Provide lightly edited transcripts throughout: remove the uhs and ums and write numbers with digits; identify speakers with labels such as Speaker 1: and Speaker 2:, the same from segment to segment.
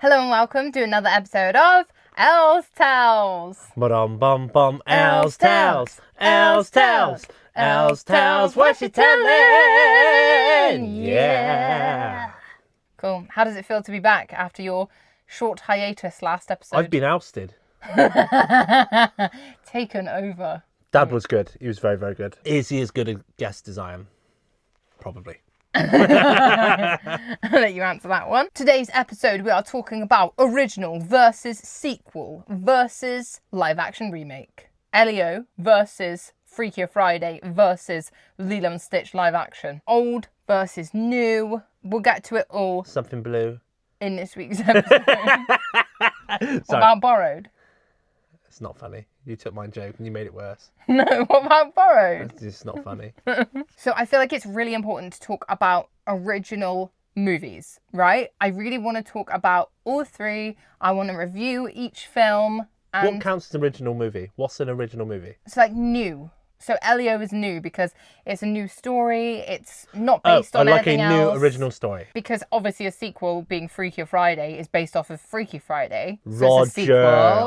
Speaker 1: Hello and welcome to another episode of Elz Tells.
Speaker 2: Bum bum bum. Elz Tells. Elz Tells. Elz Tells. What's she telling? Yeah.
Speaker 1: Cool. How does it feel to be back after your short hiatus last episode?
Speaker 2: I've been ousted.
Speaker 1: Taken over.
Speaker 2: Dad was good. He was very, very good. Is he as good a guest as I am? Probably.
Speaker 1: I'll let you answer that one. Today's episode, we are talking about original versus sequel versus live action remake. Elio versus Freakier Friday versus Lilo and Stitch live action. Old versus new. We'll get to it all
Speaker 2: Something blue.
Speaker 1: in this week's episode. What about borrowed?
Speaker 2: It's not funny. You took my joke and you made it worse.
Speaker 1: No, what about borrowed?
Speaker 2: It's just not funny.
Speaker 1: So I feel like it's really important to talk about original movies, right? I really want to talk about all three. I want to review each film. And
Speaker 2: What counts as an original movie? What's an original movie?
Speaker 1: it's like new. So Elio is new because it's a new story. It's not based on
Speaker 2: like a
Speaker 1: anything
Speaker 2: new
Speaker 1: else.
Speaker 2: original story.
Speaker 1: Because obviously a sequel being Freakier Friday is based off of Freaky Friday. So
Speaker 2: Roger,
Speaker 1: it's a sequel,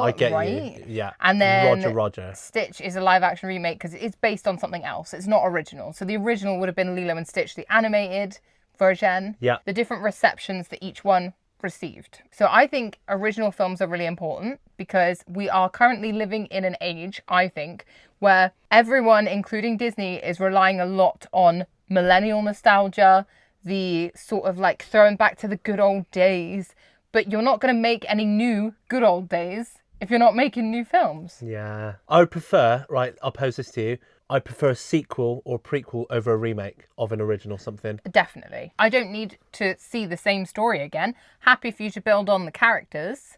Speaker 2: I get
Speaker 1: right?
Speaker 2: you. Yeah.
Speaker 1: And then
Speaker 2: Roger.
Speaker 1: Stitch is a live action remake because it's based on something else. It's not original. So the original would have been Lilo and Stitch, the animated version.
Speaker 2: Yeah.
Speaker 1: The different receptions that each one received. So I think original films are really important because we are currently living in an age, I think, where everyone, including Disney, is relying a lot on millennial nostalgia, the sort of like throwing back to the good old days. But you're not going to make any new good old days if you're not making new films.
Speaker 2: Yeah. I would prefer, right, I'll pose this to you. I prefer a sequel or prequel over a remake of an original something.
Speaker 1: Definitely. I don't need to see the same story again. Happy for you to build on the characters,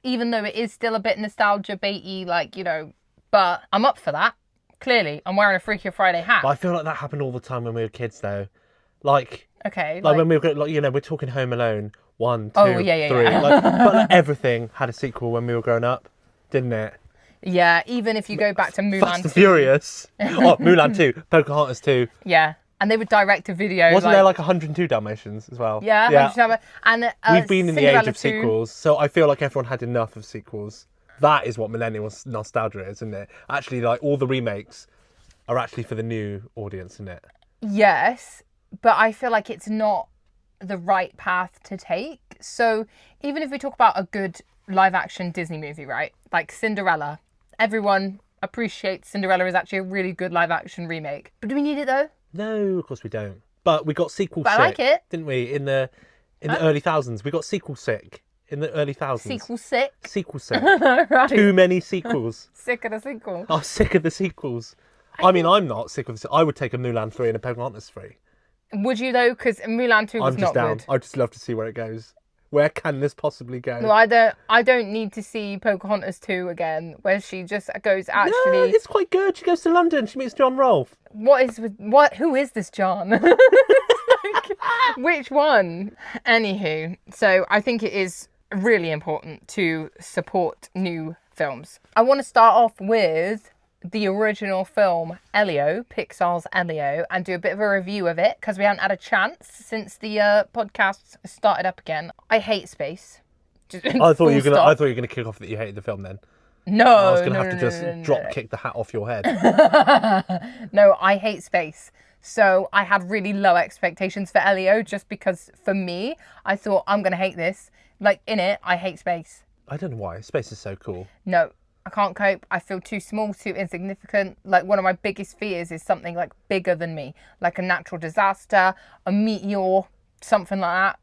Speaker 1: even though it is still a bit nostalgia baity, like, you know, but I'm up for that. Clearly, I'm wearing a Freakier Friday hat.
Speaker 2: But I feel like that happened all the time when we were kids, though. Like
Speaker 1: Okay.
Speaker 2: when we were, like, you know, we're talking Home Alone 1, 2,
Speaker 1: Oh, yeah,
Speaker 2: 3.
Speaker 1: yeah.
Speaker 2: But like, everything had a sequel when we were growing up, didn't it?
Speaker 1: Yeah, even if you go back to Mulan
Speaker 2: Fast
Speaker 1: 2.
Speaker 2: and Furious. Oh, Mulan 2, Pocahontas 2.
Speaker 1: Yeah. And they would direct a video.
Speaker 2: Wasn't there like 102 Dalmatians as well?
Speaker 1: Yeah. And
Speaker 2: We've been in the age
Speaker 1: Cinderella
Speaker 2: of
Speaker 1: 2.
Speaker 2: sequels, so I feel like everyone had enough of sequels. That is what millennial nostalgia is, isn't it? Actually, like, all the remakes are actually for the new audience, isn't it?
Speaker 1: Yes, but I feel like it's not the right path to take. So even if we talk about a good live action Disney movie, right? Like Cinderella, everyone appreciates Cinderella is actually a really good live action remake. But do we need it though?
Speaker 2: No, of course we don't. But we got sequel
Speaker 1: But
Speaker 2: sick,
Speaker 1: I like it.
Speaker 2: didn't we? In the early thousands, we got sequel sick in the early thousands.
Speaker 1: Sequel sick.
Speaker 2: Sequel sick.
Speaker 1: Right.
Speaker 2: Too many sequels.
Speaker 1: Sick of the sequel.
Speaker 2: I'm sick of the sequels. I mean, I'm not sick of the. I would take a Mulan 3 and a Pocahontas 3.
Speaker 1: Would you though? Because Mulan 2 was
Speaker 2: I'm
Speaker 1: not
Speaker 2: just down.
Speaker 1: good.
Speaker 2: I'd just love to see where it goes. Where can this possibly go?
Speaker 1: No, I don't need to see Pocahontas 2 again, where she just goes actually.
Speaker 2: No, it's quite good. She goes to London. She meets John Rolfe.
Speaker 1: Who is this John? Which one? Anywho, so I think it is really important to support new films. I want to start off with the original film Elio, Pixar's Elio, and do a bit of a review of it because we haven't had a chance since the podcast started up again. I hate space.
Speaker 2: I thought you were gonna kick off that you hated the film then.
Speaker 1: No,
Speaker 2: I was gonna have to just drop kick the hat off your head.
Speaker 1: No, I hate space. So I had really low expectations for Elio just because for me, I thought I'm going to hate this. Like in it, I hate space.
Speaker 2: I don't know why. Space is so cool.
Speaker 1: No, I can't cope. I feel too small, too insignificant. Like one of my biggest fears is something like bigger than me, like a natural disaster, a meteor, something like that.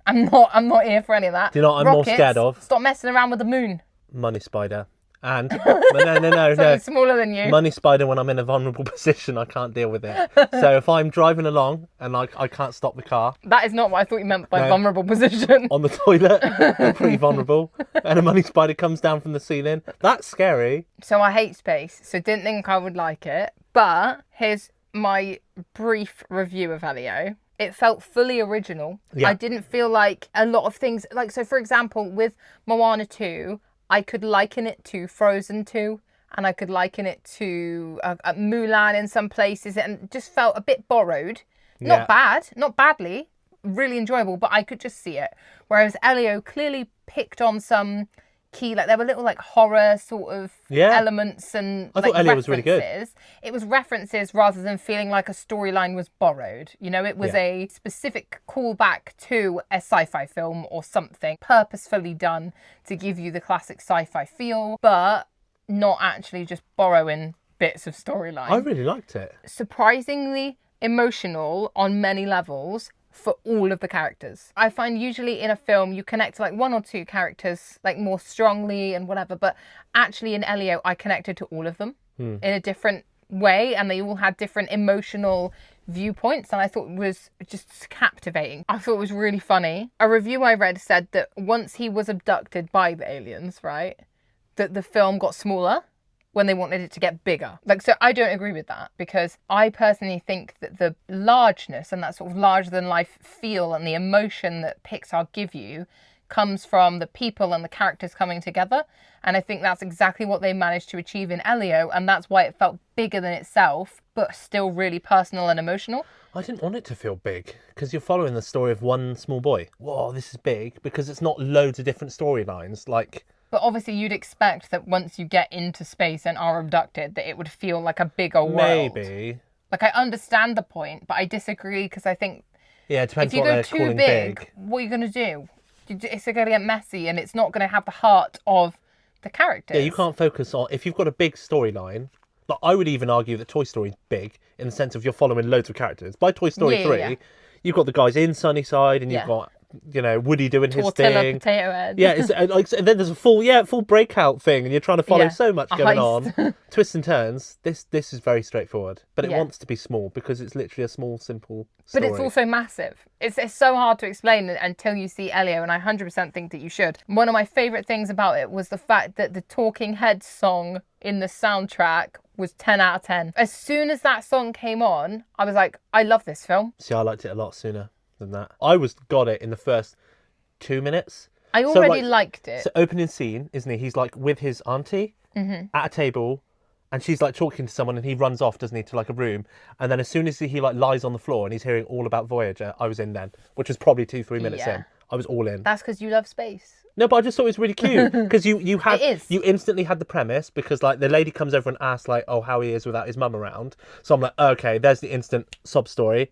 Speaker 1: I'm not here for any of that.
Speaker 2: Do you know what I'm more scared of?
Speaker 1: Stop messing around with the moon.
Speaker 2: Money Spider. And no.
Speaker 1: Something smaller than you.
Speaker 2: Money Spider when I'm in a vulnerable position, I can't deal with it. So if I'm driving along and I can't stop the car
Speaker 1: That is not what I thought you meant by vulnerable position.
Speaker 2: on the toilet, I'm pretty vulnerable, and a Money Spider comes down from the ceiling, that's scary.
Speaker 1: So I hate space, so didn't think I would like it. But here's my brief review of Elio. It felt fully original.
Speaker 2: Yeah.
Speaker 1: I didn't feel like a lot of things, like, so for example, with Moana 2, I could liken it to Frozen 2, and I could liken it to Mulan in some places, and it just felt a bit borrowed. Not bad, not badly, really enjoyable, but I could just see it. Whereas Elio clearly picked on some key, like there were little like horror sort of elements and
Speaker 2: I thought Elio was really good.
Speaker 1: It was references rather than feeling like a storyline was borrowed. You know, it was a specific callback to a sci-fi film or something purposefully done to give you the classic sci-fi feel, but not actually just borrowing bits of storyline.
Speaker 2: I really liked it.
Speaker 1: Surprisingly emotional on many levels for all of the characters. I find usually in a film you connect to like one or two characters like more strongly and whatever, but actually in Elio I connected to all of them in a different way, and they all had different emotional viewpoints, and I thought it was just captivating. I thought it was really funny. A review I read said that once he was abducted by the aliens, right, that the film got smaller when they wanted it to get bigger. Like, so I don't agree with that, because I personally think that the largeness and that sort of larger than life feel and the emotion that Pixar give you comes from the people and the characters coming together. And I think that's exactly what they managed to achieve in Elio, and that's why it felt bigger than itself, but still really personal and emotional.
Speaker 2: I didn't want it to feel big, because you're following the story of one small boy. Whoa, this is big, because it's not loads of different storylines, like...
Speaker 1: But obviously you'd expect that once you get into space and are abducted, that it would feel like a bigger world.
Speaker 2: Maybe.
Speaker 1: Like, I understand the point, but I disagree, because I think
Speaker 2: it depends
Speaker 1: if you
Speaker 2: what
Speaker 1: go
Speaker 2: they're
Speaker 1: too
Speaker 2: calling
Speaker 1: big, what are you going to do? It's going to get messy, and it's not going to have the heart of the characters.
Speaker 2: Yeah, you can't focus on... If you've got a big storyline... Like, I would even argue that Toy Story's big, in the sense of you're following loads of characters. By Toy Story 3, you've got the guys in Sunnyside, and you've got... You know, Woody doing his thing.
Speaker 1: Potato head.
Speaker 2: Yeah, it's like, and then there's a full breakout thing, and you're trying to follow so much going on, twists and turns. This is very straightforward, but it wants to be small because it's literally a small, simple story.
Speaker 1: But it's also massive. It's so hard to explain until you see Elio, and I 100% think that you should. One of my favourite things about it was the fact that the Talking Heads song in the soundtrack was 10 out of 10. As soon as that song came on, I was like, I love this film.
Speaker 2: See, I liked it a lot sooner than that. I got it in the first 2 minutes.
Speaker 1: I already liked it.
Speaker 2: So opening scene, isn't he? He's like with his auntie at a table, and she's like talking to someone, and he runs off, doesn't he, to like a room. And then as soon as he like lies on the floor and he's hearing all about Voyager, I was in then, which was probably 2-3 minutes in. I was all in.
Speaker 1: That's because you love space.
Speaker 2: No, but I just thought it was really cute because you instantly had the premise, because like the lady comes over and asks like, oh, how he is without his mum around. So I'm like, okay, there's the instant sob story.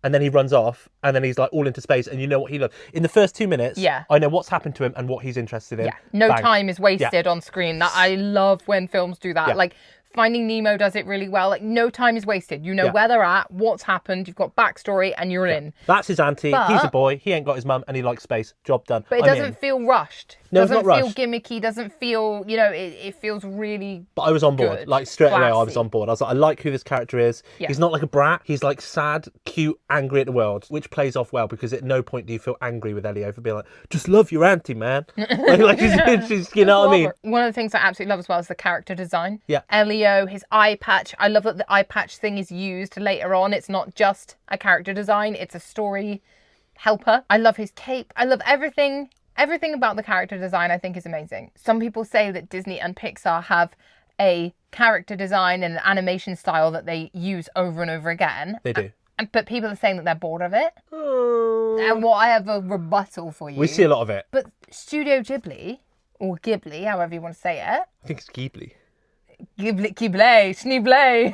Speaker 2: And then he runs off, and then he's like all into space, and you know what he loves. In the first 2 minutes, I know what's happened to him and what he's interested in.
Speaker 1: Yeah, no time is wasted on screen. That I love when films do that. Like Finding Nemo does it really well. Like, no time is wasted. You know where they're at, what's happened, you've got backstory, and you're in.
Speaker 2: That's his auntie. He's a boy. He ain't got his mum, and he likes space. Job done.
Speaker 1: But it doesn't feel rushed.
Speaker 2: No, it's not rushed.
Speaker 1: Doesn't feel gimmicky. Doesn't feel, it feels really.
Speaker 2: But I was on board.
Speaker 1: Good,
Speaker 2: like straight away, I was
Speaker 1: classy.
Speaker 2: on board. I was like, I like who this character is.
Speaker 1: Yeah.
Speaker 2: He's not like a brat. He's like sad, cute, angry at the world, which plays off well, because at no point do you feel angry with Elio for being like, just love your auntie, man. like she's, you know what I mean?
Speaker 1: One of the things I absolutely love as well is the character design.
Speaker 2: Yeah.
Speaker 1: Elio, his eye patch. I love that the eye patch thing is used later on. It's not just a character design, it's a story helper. I love his cape. I love everything. Everything about the character design I think is amazing. Some people say that Disney and Pixar have a character design and an animation style that they use over and over again.
Speaker 2: They do.
Speaker 1: But people are saying that they're bored of it. And I have a rebuttal for you.
Speaker 2: We see a lot of it.
Speaker 1: But Studio Ghibli, or Ghibli, however you want to say it.
Speaker 2: I think it's Ghibli.
Speaker 1: Ghibli, Schneeble.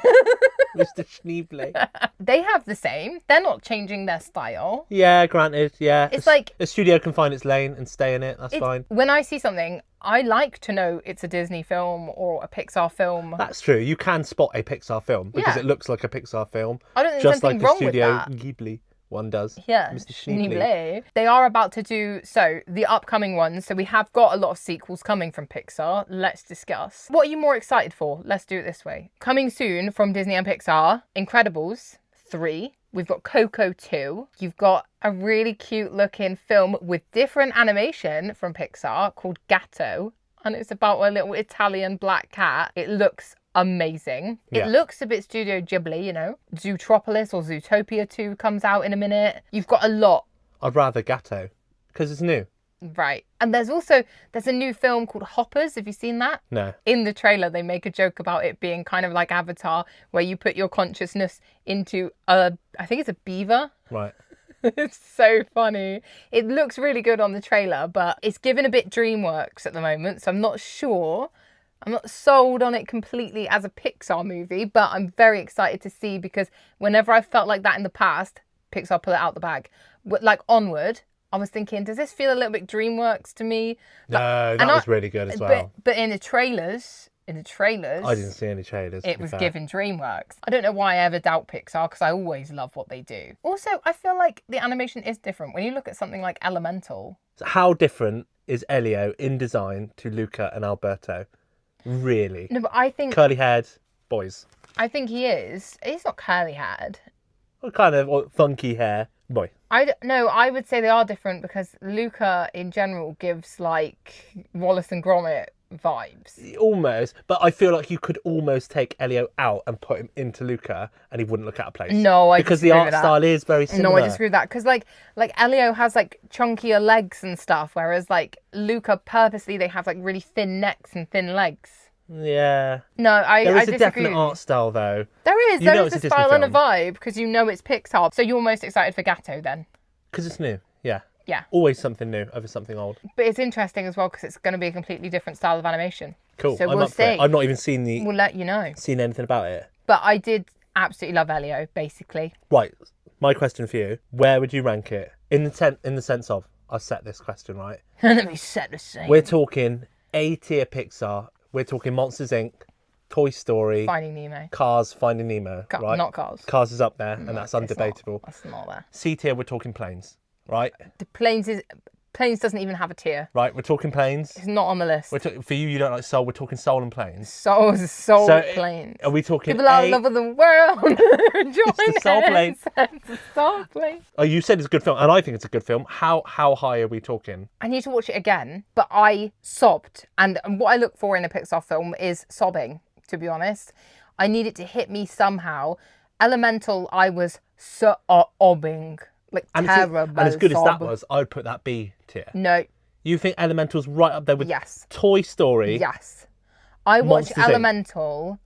Speaker 2: Mr. Schneeble.
Speaker 1: They have the same. They're not changing their style.
Speaker 2: Yeah, granted, yeah.
Speaker 1: It's like...
Speaker 2: A studio can find its lane and stay in it, that's fine.
Speaker 1: When I see something, I like to know it's a Disney film or a Pixar film.
Speaker 2: That's true. You can spot a Pixar film because it looks like a Pixar film.
Speaker 1: I don't think
Speaker 2: just
Speaker 1: there's anything
Speaker 2: like
Speaker 1: wrong
Speaker 2: a Studio
Speaker 1: with that.
Speaker 2: Ghibli one does.
Speaker 1: Yeah,
Speaker 2: Mr. Schneeble.
Speaker 1: Schneeble. They are about to do, the upcoming ones. So we have got a lot of sequels coming from Pixar. Let's discuss. What are you more excited for? Let's do it this way. Coming soon from Disney and Pixar, Incredibles 3. We've got Coco 2. You've got a really cute looking film with different animation from Pixar called Gatto. And it's about a little Italian black cat. It looks amazing. It looks a bit Studio Ghibli, Zootropolis or Zootopia 2 comes out in a minute. You've got a lot.
Speaker 2: I'd rather Gatto because it's new.
Speaker 1: Right. And there's a new film called Hoppers. Have you seen that?
Speaker 2: No.
Speaker 1: In the trailer, they make a joke about it being kind of like Avatar, where you put your consciousness into I think it's a beaver.
Speaker 2: Right.
Speaker 1: It's so funny. It looks really good on the trailer, but it's given a bit DreamWorks at the moment, so I'm not sure. I'm not sold on it completely as a Pixar movie, but I'm very excited to see, because whenever I've felt like that in the past, Pixar pull it out the bag. Like Onward, I was thinking, does this feel a little bit DreamWorks to me?
Speaker 2: No, that was really good as well.
Speaker 1: But in the trailers, I
Speaker 2: didn't see any trailers.
Speaker 1: It was given DreamWorks. I don't know why I ever doubt Pixar, because I always love what they do. Also, I feel like the animation is different. When you look at something like Elemental.
Speaker 2: So how different is Elio in design to Luca and Alberto? Really?
Speaker 1: No, but I think...
Speaker 2: Curly-haired boys.
Speaker 1: I think he is. He's not curly-haired.
Speaker 2: What kind of funky hair boy?
Speaker 1: No, I would say they are different, because Luca in general gives like Wallace and Gromit vibes.
Speaker 2: Almost, but I feel like you could almost take Elio out and put him into Luca and he wouldn't look out of place.
Speaker 1: No, I
Speaker 2: because the art style is very similar.
Speaker 1: No, I disagree with that, because like Elio has like chunkier legs and stuff, whereas like Luca purposely they have like really thin necks and thin legs.
Speaker 2: Yeah.
Speaker 1: No,
Speaker 2: there is
Speaker 1: I
Speaker 2: a definite art style though.
Speaker 1: There is a style and a vibe, because you know it's Pixar. So you're most excited for Gatto then?
Speaker 2: Because it's new. Yeah.
Speaker 1: Yeah.
Speaker 2: Always something new over something old.
Speaker 1: But it's interesting as well, because it's going to be a completely different style of animation.
Speaker 2: Cool.
Speaker 1: So we'll see.
Speaker 2: I've not even seen
Speaker 1: We'll let you know.
Speaker 2: Seen anything about it.
Speaker 1: But I did absolutely love Elio, basically.
Speaker 2: Right. My question for you: where would you rank it in the sense of? I'll set this question right.
Speaker 1: Let me set the scene.
Speaker 2: We're talking A tier Pixar. We're talking Monsters Inc., Toy Story,
Speaker 1: Finding Nemo,
Speaker 2: Cars, Finding Nemo. Right.
Speaker 1: Not Cars.
Speaker 2: Cars is up there, and that's undebatable.
Speaker 1: That's not there.
Speaker 2: C tier. We're talking Planes. Right.
Speaker 1: The Planes doesn't even have a tier.
Speaker 2: Right, we're talking Planes.
Speaker 1: It's not on the list.
Speaker 2: For you don't like Soul. We're talking Soul and Planes.
Speaker 1: Soul Planes.
Speaker 2: Are we talking?
Speaker 1: People are all over the world. Join
Speaker 2: the Soul Plane.
Speaker 1: It's the Soul Plane.
Speaker 2: Oh, you said it's a good film, and I think it's a good film. How high are we talking?
Speaker 1: I need to watch it again, but I sobbed, and what I look for in a Pixar film is sobbing. To be honest, I need it to hit me somehow. Elemental, I was sobbing. Like terrible.
Speaker 2: And as good as that was, I would put that B tier.
Speaker 1: No.
Speaker 2: You think Elemental's right up there with
Speaker 1: Yes.
Speaker 2: Toy Story?
Speaker 1: Yes. I watch
Speaker 2: Monsters,
Speaker 1: Elemental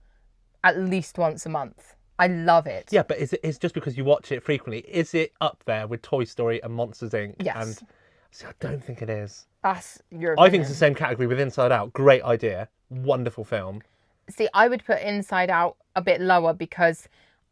Speaker 1: at least once a month. I love it.
Speaker 2: Yeah, but it's just because you watch it frequently. Is it up there with Toy Story and Monsters Inc?
Speaker 1: Yes.
Speaker 2: And see, I don't think it is.
Speaker 1: That's your opinion.
Speaker 2: I think it's the same category with Inside Out. Great idea. Wonderful film.
Speaker 1: See, I would put Inside Out a bit lower because,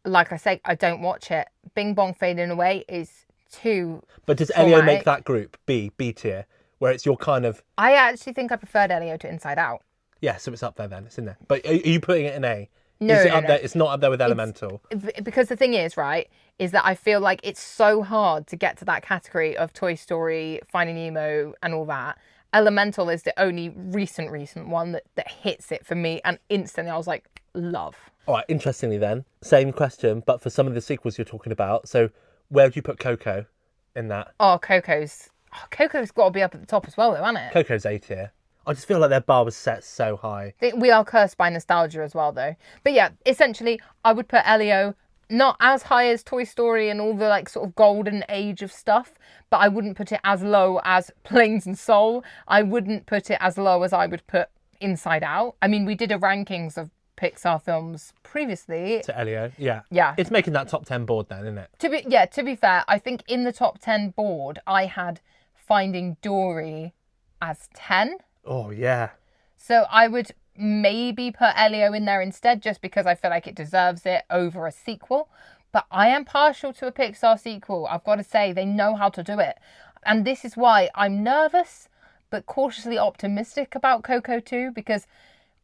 Speaker 1: like I say, I don't watch it. Bing Bong Fading Away is too
Speaker 2: But does
Speaker 1: traumatic.
Speaker 2: Elio make that group B tier, where it's your kind of...
Speaker 1: I actually think I preferred Elio to Inside Out.
Speaker 2: Yeah, so it's up there then. It's in there. But are you putting it in A?
Speaker 1: No,
Speaker 2: is it
Speaker 1: no,
Speaker 2: up there? It's not up there with Elemental.
Speaker 1: Because the thing is, right, is that I feel like it's so hard to get to that category of Toy Story, Finding Nemo and all that. Elemental is the only recent one that hits it for me, and instantly I was like, love.
Speaker 2: All right, interestingly then, same question, but for some of the sequels you're talking about. So where would you put Coco in that?
Speaker 1: Coco's got to be up at the top as well, though, hasn't it?
Speaker 2: Coco's A tier. I just feel like their bar was set so high.
Speaker 1: We are cursed by nostalgia as well, though. But yeah, essentially, I would put Elio not as high as Toy Story and all the like sort of golden age of stuff, but I wouldn't put it as low as Planes and Soul. I wouldn't put it as low as I would put Inside Out. I mean, we did a rankings of Pixar films previously.
Speaker 2: To Elio, yeah.
Speaker 1: Yeah.
Speaker 2: It's making that top 10 board then, isn't it?
Speaker 1: To be fair, I think in the top 10 board, I had Finding Dory as 10.
Speaker 2: Oh, yeah.
Speaker 1: So I would maybe put Elio in there instead, just because I feel like it deserves it over a sequel. But I am partial to a Pixar sequel. I've got to say, they know how to do it. And this is why I'm nervous, but cautiously optimistic about Coco 2, because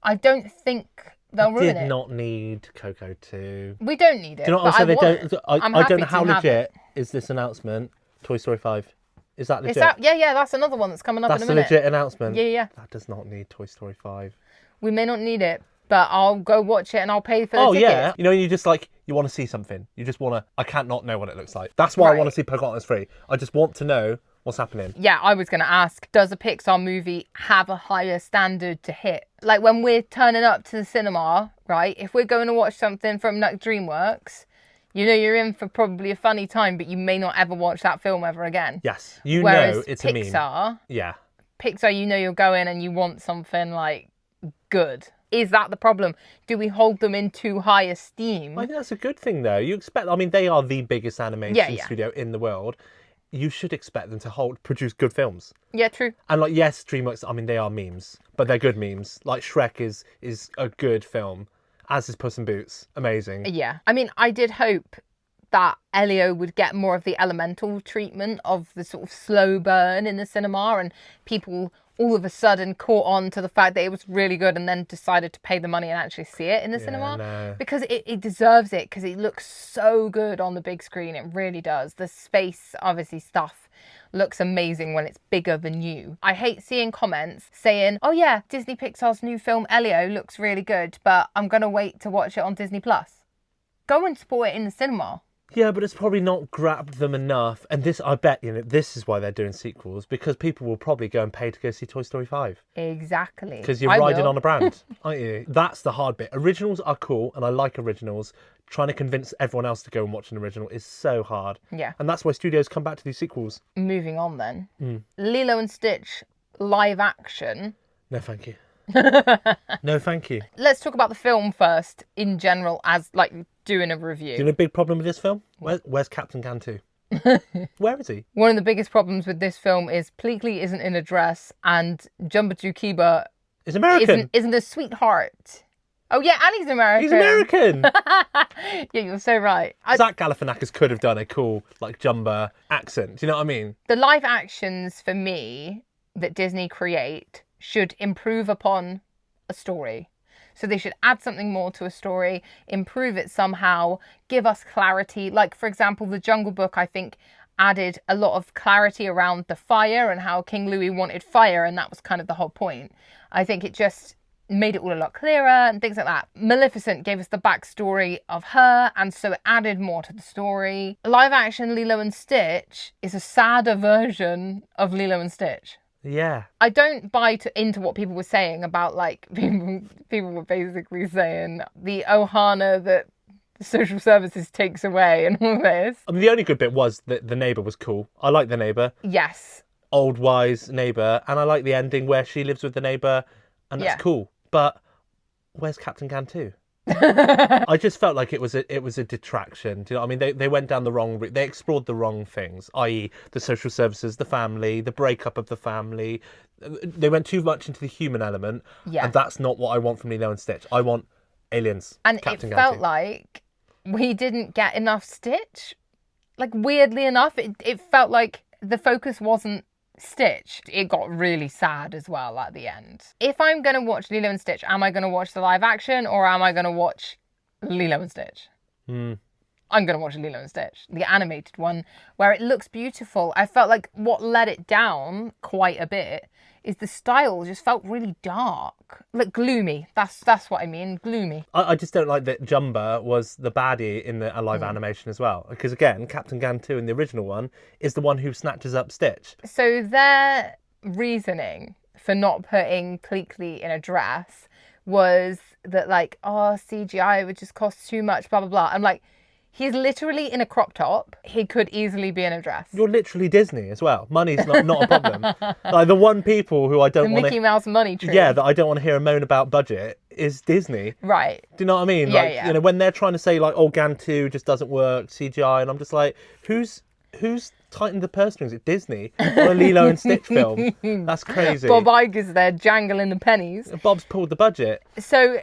Speaker 1: I don't think they'll ruin it.
Speaker 2: Did not need Coco 2.
Speaker 1: We don't need it.
Speaker 2: Do you know what
Speaker 1: but
Speaker 2: I'm saying?
Speaker 1: I
Speaker 2: don't know how legit is this announcement. Toy Story 5. Is that legit?
Speaker 1: Yeah, that's another one that's coming up in a minute.
Speaker 2: That's a legit announcement?
Speaker 1: Yeah.
Speaker 2: That does not need Toy Story 5.
Speaker 1: We may not need it, but I'll go watch it and I'll pay for the ticket.
Speaker 2: Yeah. You know, you just like, you want to see something. You just want to, I can't not know what it looks like. That's why I want to see Pocahontas 3. I just want to know what's happening.
Speaker 1: Yeah, I was going to ask, does a Pixar movie have a higher standard to hit? Like when we're turning up to the cinema, right? If we're going to watch something from like DreamWorks, you know you're in for probably a funny time, but you may not ever watch that film ever again.
Speaker 2: Yes, you
Speaker 1: Whereas
Speaker 2: know it's
Speaker 1: Pixar,
Speaker 2: a meme. Yeah.
Speaker 1: Pixar, you know you're going and you want something like good. Is that the problem? Do we hold them in too high esteem?
Speaker 2: I think that's a good thing, though. You expect, I mean, they are the biggest animation studio in the world. You should expect them to produce good films.
Speaker 1: Yeah, true.
Speaker 2: And like, yes, DreamWorks, I mean, they are memes, but they're good memes. Like Shrek is a good film, as is Puss in Boots. Amazing.
Speaker 1: Yeah. I mean, I did hope that Elio would get more of the elemental treatment of the sort of slow burn in the cinema, and people all of a sudden caught on to the fact that it was really good and then decided to pay the money and actually see it in the cinema.
Speaker 2: No.
Speaker 1: Because it deserves it, because it looks so good on the big screen. It really does. The space, obviously, stuff looks amazing when it's bigger than you. I hate seeing comments saying, oh yeah, Disney Pixar's new film Elio looks really good, but I'm going to wait to watch it on Disney+. Go and support it in the cinema.
Speaker 2: Yeah, but it's probably not grabbed them enough. And this, I bet, this is why they're doing sequels, because people will probably go and pay to go see Toy Story 5.
Speaker 1: Exactly.
Speaker 2: Because you're riding on a brand, aren't you? That's the hard bit. Originals are cool, and I like originals. Trying to convince everyone else to go and watch an original is so hard.
Speaker 1: Yeah.
Speaker 2: And that's why studios come back to these sequels.
Speaker 1: Moving on then. Lilo and Stitch live action.
Speaker 2: No, thank you. No, thank you.
Speaker 1: Let's talk about the film first, in general, as like doing a review.
Speaker 2: Do you know a big problem with this film? Where's Captain Gantu? Where is he?
Speaker 1: One of the biggest problems with this film is Pleakley isn't in a dress, and Jumba Jookiba
Speaker 2: is American.
Speaker 1: Isn't a sweetheart. Oh yeah, and he's American.
Speaker 2: He's American.
Speaker 1: Yeah, you're so right.
Speaker 2: Zach Galifianakis could have done a cool like Jumba accent. Do you know what I mean?
Speaker 1: The live actions for me that Disney create should improve upon a story. So they should add something more to a story, improve it somehow, give us clarity. Like, for example, The Jungle Book, I think, added a lot of clarity around the fire and how King Louis wanted fire, and that was kind of the whole point. I think it just made it all a lot clearer and things like that. Maleficent gave us the backstory of her, and so it added more to the story. Live action Lilo and Stitch is a sadder version of Lilo and Stitch.
Speaker 2: Yeah.
Speaker 1: I don't buy into what people were saying about, like, people were basically saying the Ohana that the social services takes away and all this.
Speaker 2: I mean, the only good bit was that the neighbour was cool. I like the neighbour.
Speaker 1: Yes.
Speaker 2: Old, wise neighbour. And I like the ending where she lives with the neighbour, and that's cool. But where's Captain Gantu? I just felt like it was a detraction. Do you know what I mean? They went down the wrong route. They explored the wrong things, i.e. the social services, the family, the breakup of the family. They went too much into the human element, and that's not what I want from Lilo and Stitch. I want aliens.
Speaker 1: And Captain Gantu. Felt like we didn't get enough Stitch. Like, weirdly enough, it felt like the focus wasn't Stitch. It got really sad as well at the end. If I'm going to watch Lilo and Stitch, am I going to watch the live action or am I going to watch Lilo and Stitch? I'm going to watch Lilo and Stitch, the animated one, where it looks beautiful. I felt like what let it down quite a bit is the style just felt really dark. Like gloomy. That's what I mean, gloomy.
Speaker 2: I just don't like that Jumba was the baddie in the live animation as well. Because again, Captain Gantu in the original one is the one who snatches up Stitch.
Speaker 1: So their reasoning for not putting Pleakley in a dress was that, like, oh, CGI would just cost too much, blah, blah, blah. I'm like, he's literally in a crop top. He could easily be in a dress.
Speaker 2: You're literally Disney as well. Money's not a problem. Like, the one people who I don't want to...
Speaker 1: Mickey Mouse money tree.
Speaker 2: Yeah, that I don't want to hear a moan about budget is Disney.
Speaker 1: Right.
Speaker 2: Do you know what I mean?
Speaker 1: Yeah,
Speaker 2: like, you know, when they're trying to say, like, oh, Gantu just doesn't work, CGI, and I'm just like, who's tightened the purse strings at Disney on a Lilo and Stitch film? That's crazy.
Speaker 1: Bob Iger's there jangling the pennies.
Speaker 2: Bob's pulled the budget.
Speaker 1: So,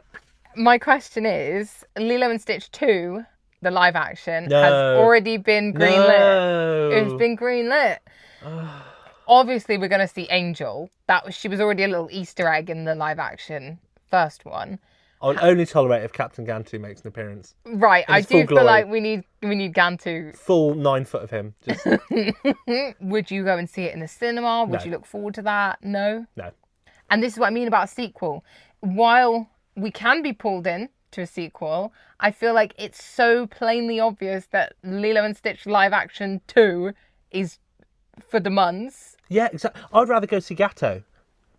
Speaker 1: my question is, Lilo and Stitch 2... the live action has already been greenlit. It's been greenlit. Obviously, we're going to see Angel. She was already a little Easter egg in the live action first one.
Speaker 2: I'll only tolerate if Captain Gantu makes an appearance.
Speaker 1: Right, I do feel like we need Gantu.
Speaker 2: Full 9 foot of him. Just...
Speaker 1: Would you go and see it in the cinema? Would you look forward to that? No?
Speaker 2: No.
Speaker 1: And this is what I mean about a sequel. While we can be pulled in to a sequel, I feel like it's so plainly obvious that Lilo and Stitch live action 2 is for the muns.
Speaker 2: Yeah, exactly. I'd rather go see Gatto.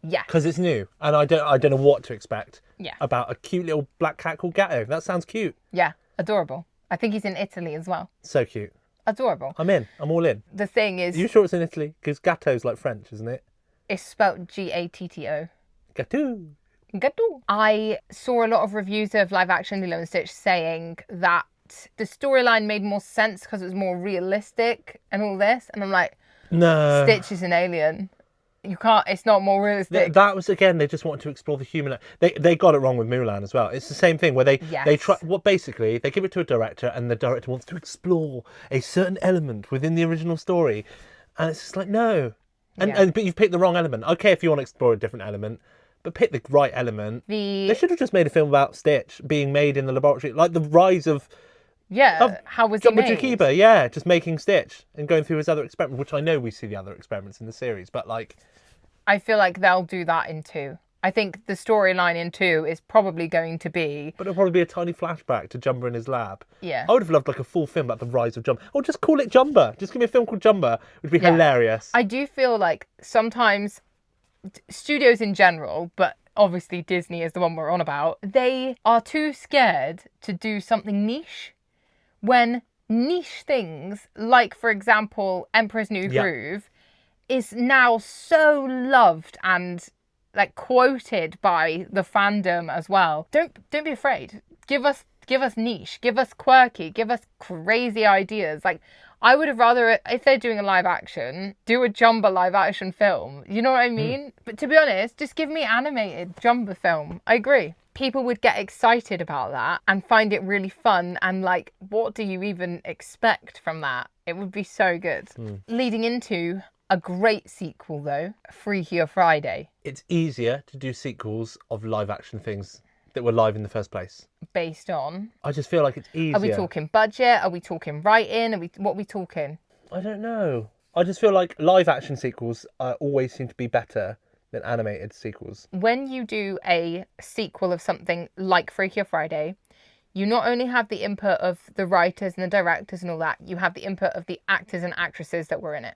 Speaker 1: Yeah.
Speaker 2: Because it's new and I don't know what to expect.
Speaker 1: Yeah.
Speaker 2: About a cute little black cat called Gatto. That sounds cute.
Speaker 1: Yeah, adorable. I think he's in Italy as well.
Speaker 2: So cute.
Speaker 1: Adorable.
Speaker 2: I'm in. I'm all in.
Speaker 1: The thing is...
Speaker 2: Are you sure it's in Italy? Because Gatto's like French, isn't it?
Speaker 1: It's spelled Gatto.
Speaker 2: Gatto.
Speaker 1: Gato. I saw a lot of reviews of live action Lilo and Stitch saying that the storyline made more sense because it was more realistic and all this. And I'm like,
Speaker 2: no.
Speaker 1: Stitch is an alien. You can't, it's not more realistic.
Speaker 2: That was, again, they just wanted to explore the human. They got it wrong with Mulan as well. It's the same thing where they try, basically, they give it to a director and the director wants to explore a certain element within the original story. And it's just like, no. But you've picked the wrong element. Okay, if you want to explore a different element, but pick the right element. They should have just made a film about Stitch being made in the laboratory. Like the rise of...
Speaker 1: how was he made?
Speaker 2: Jakiba, just making Stitch and going through his other experiments, which I know we see the other experiments in the series, but like...
Speaker 1: I feel like they'll do that in 2. I think the storyline in 2 is probably going to be...
Speaker 2: But it'll probably be a tiny flashback to Jumba in his lab.
Speaker 1: Yeah.
Speaker 2: I would have loved like a full film about the rise of Jumba. Or just call it Jumba. Just give me a film called Jumba. It would be hilarious.
Speaker 1: I do feel like sometimes studios in general, but obviously Disney is the one we're on about, they are too scared to do something niche. When niche things, like for example Emperor's New Groove, is now so loved and like quoted by the fandom as well. Don't be afraid. Give us niche, give us quirky, give us crazy ideas. Like I would have rather, if they're doing a live action, do a Jumba live action film. You know what I mean? But to be honest, just give me animated Jumba film. I agree. People would get excited about that and find it really fun and like, what do you even expect from that? It would be so good. Leading into a great sequel though, Freakier Friday.
Speaker 2: It's easier to do sequels of live action things that were live in the first place.
Speaker 1: Based on?
Speaker 2: I just feel like it's easier.
Speaker 1: Are we talking budget? Are we talking writing? What are we talking?
Speaker 2: I don't know. I just feel like live action sequels always seem to be better than animated sequels.
Speaker 1: When you do a sequel of something like Freakier Friday, you not only have the input of the writers and the directors and all that, you have the input of the actors and actresses that were in it.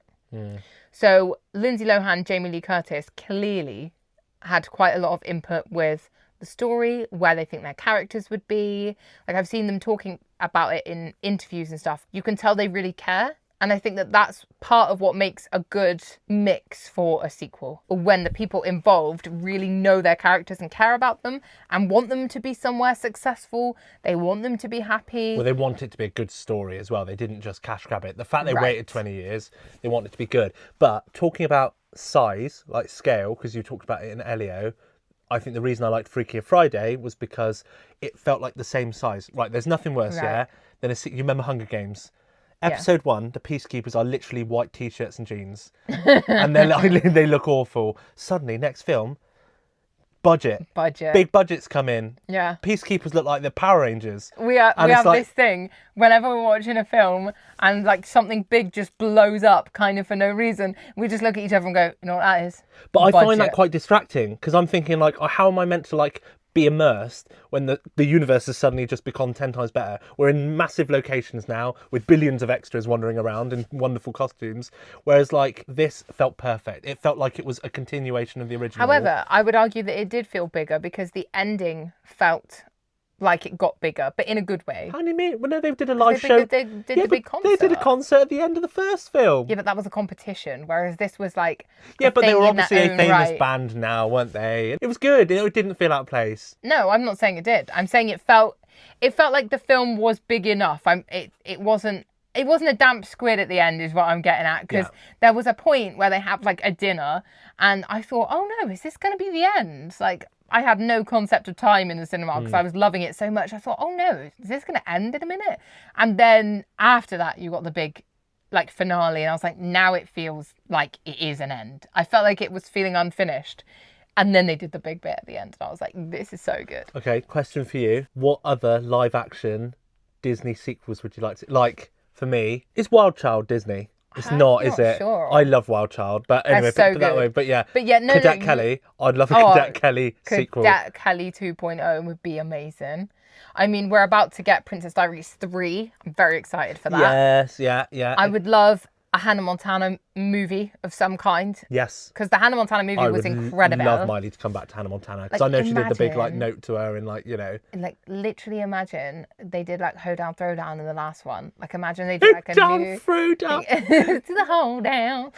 Speaker 1: So Lindsay Lohan, Jamie Lee Curtis clearly had quite a lot of input with the story, where they think their characters would be. Like I've seen them talking about it in interviews and stuff. You can tell they really care. And I think that that's part of what makes a good mix for a sequel. When the people involved really know their characters and care about them and want them to be somewhere successful. They want them to be happy.
Speaker 2: Well, they want it to be a good story as well. They didn't just cash grab it. The fact they waited 20 years, they want it to be good. But talking about size, like scale, because you talked about it in Elio, I think the reason I liked Freakier Friday was because it felt like the same size. Right, there's nothing worse, than you remember Hunger Games? Episode 1, the peacekeepers are literally white t-shirts and jeans. And they look awful. Suddenly, next film, budget. Big budgets come in.
Speaker 1: Yeah.
Speaker 2: Peacekeepers look like the Power Rangers.
Speaker 1: We have this thing, whenever we're watching a film and like something big just blows up kind of for no reason, we just look at each other and go, you know what that is?
Speaker 2: But I find that quite distracting because I'm thinking like, how am I meant to like be immersed when the universe has suddenly just become 10 times better? We're in massive locations now with billions of extras wandering around in wonderful costumes, whereas like this felt perfect. It felt like it was a continuation of the original.
Speaker 1: However, I would argue that it did feel bigger because the ending felt like it got bigger, but in a good way.
Speaker 2: How do you mean? Well, no, they did a live show.
Speaker 1: They did the big concert.
Speaker 2: They did a concert at the end of the first film.
Speaker 1: Yeah, but that was a competition, whereas this was like
Speaker 2: but they were obviously a famous band now, weren't they? It was good. It didn't feel out of place.
Speaker 1: No, I'm not saying it did. I'm saying it felt like the film was big enough. It wasn't a damp squid at the end is what I'm getting at, because there was a point where they have like a dinner and I thought, oh no, is this going to be the end? Like, I had no concept of time in the cinema because I was loving it so much. I thought, oh no, is this going to end in a minute? And then after that, you got the big like finale and I was like, now it feels like it is an end. I felt like it was feeling unfinished. And then they did the big bit at the end and I was like, this is so good.
Speaker 2: Okay, question for you. What other live action Disney sequels would you like to... Like, for me, is Wild Child Disney? It's not, is it?
Speaker 1: Sure.
Speaker 2: I love Wild Child, but anyway, put that way. But yeah,
Speaker 1: no,
Speaker 2: Cadet Kelly. I'd love a Cadet Kelly sequel.
Speaker 1: Cadet Kelly 2.0 would be amazing. I mean, we're about to get Princess Diaries 3. I'm very excited for that.
Speaker 2: Yes, yeah.
Speaker 1: I would love a Hannah Montana movie of some kind.
Speaker 2: Yes.
Speaker 1: Because the Hannah Montana movie was incredible.
Speaker 2: I would love Miley to come back to Hannah Montana. Because I know she did the big like note to her and like, you know.
Speaker 1: Like literally imagine they did like Hoedown Throwdown in the last one. Like imagine they did like a
Speaker 2: Hoedown Throwdown.
Speaker 1: to the Hoedown.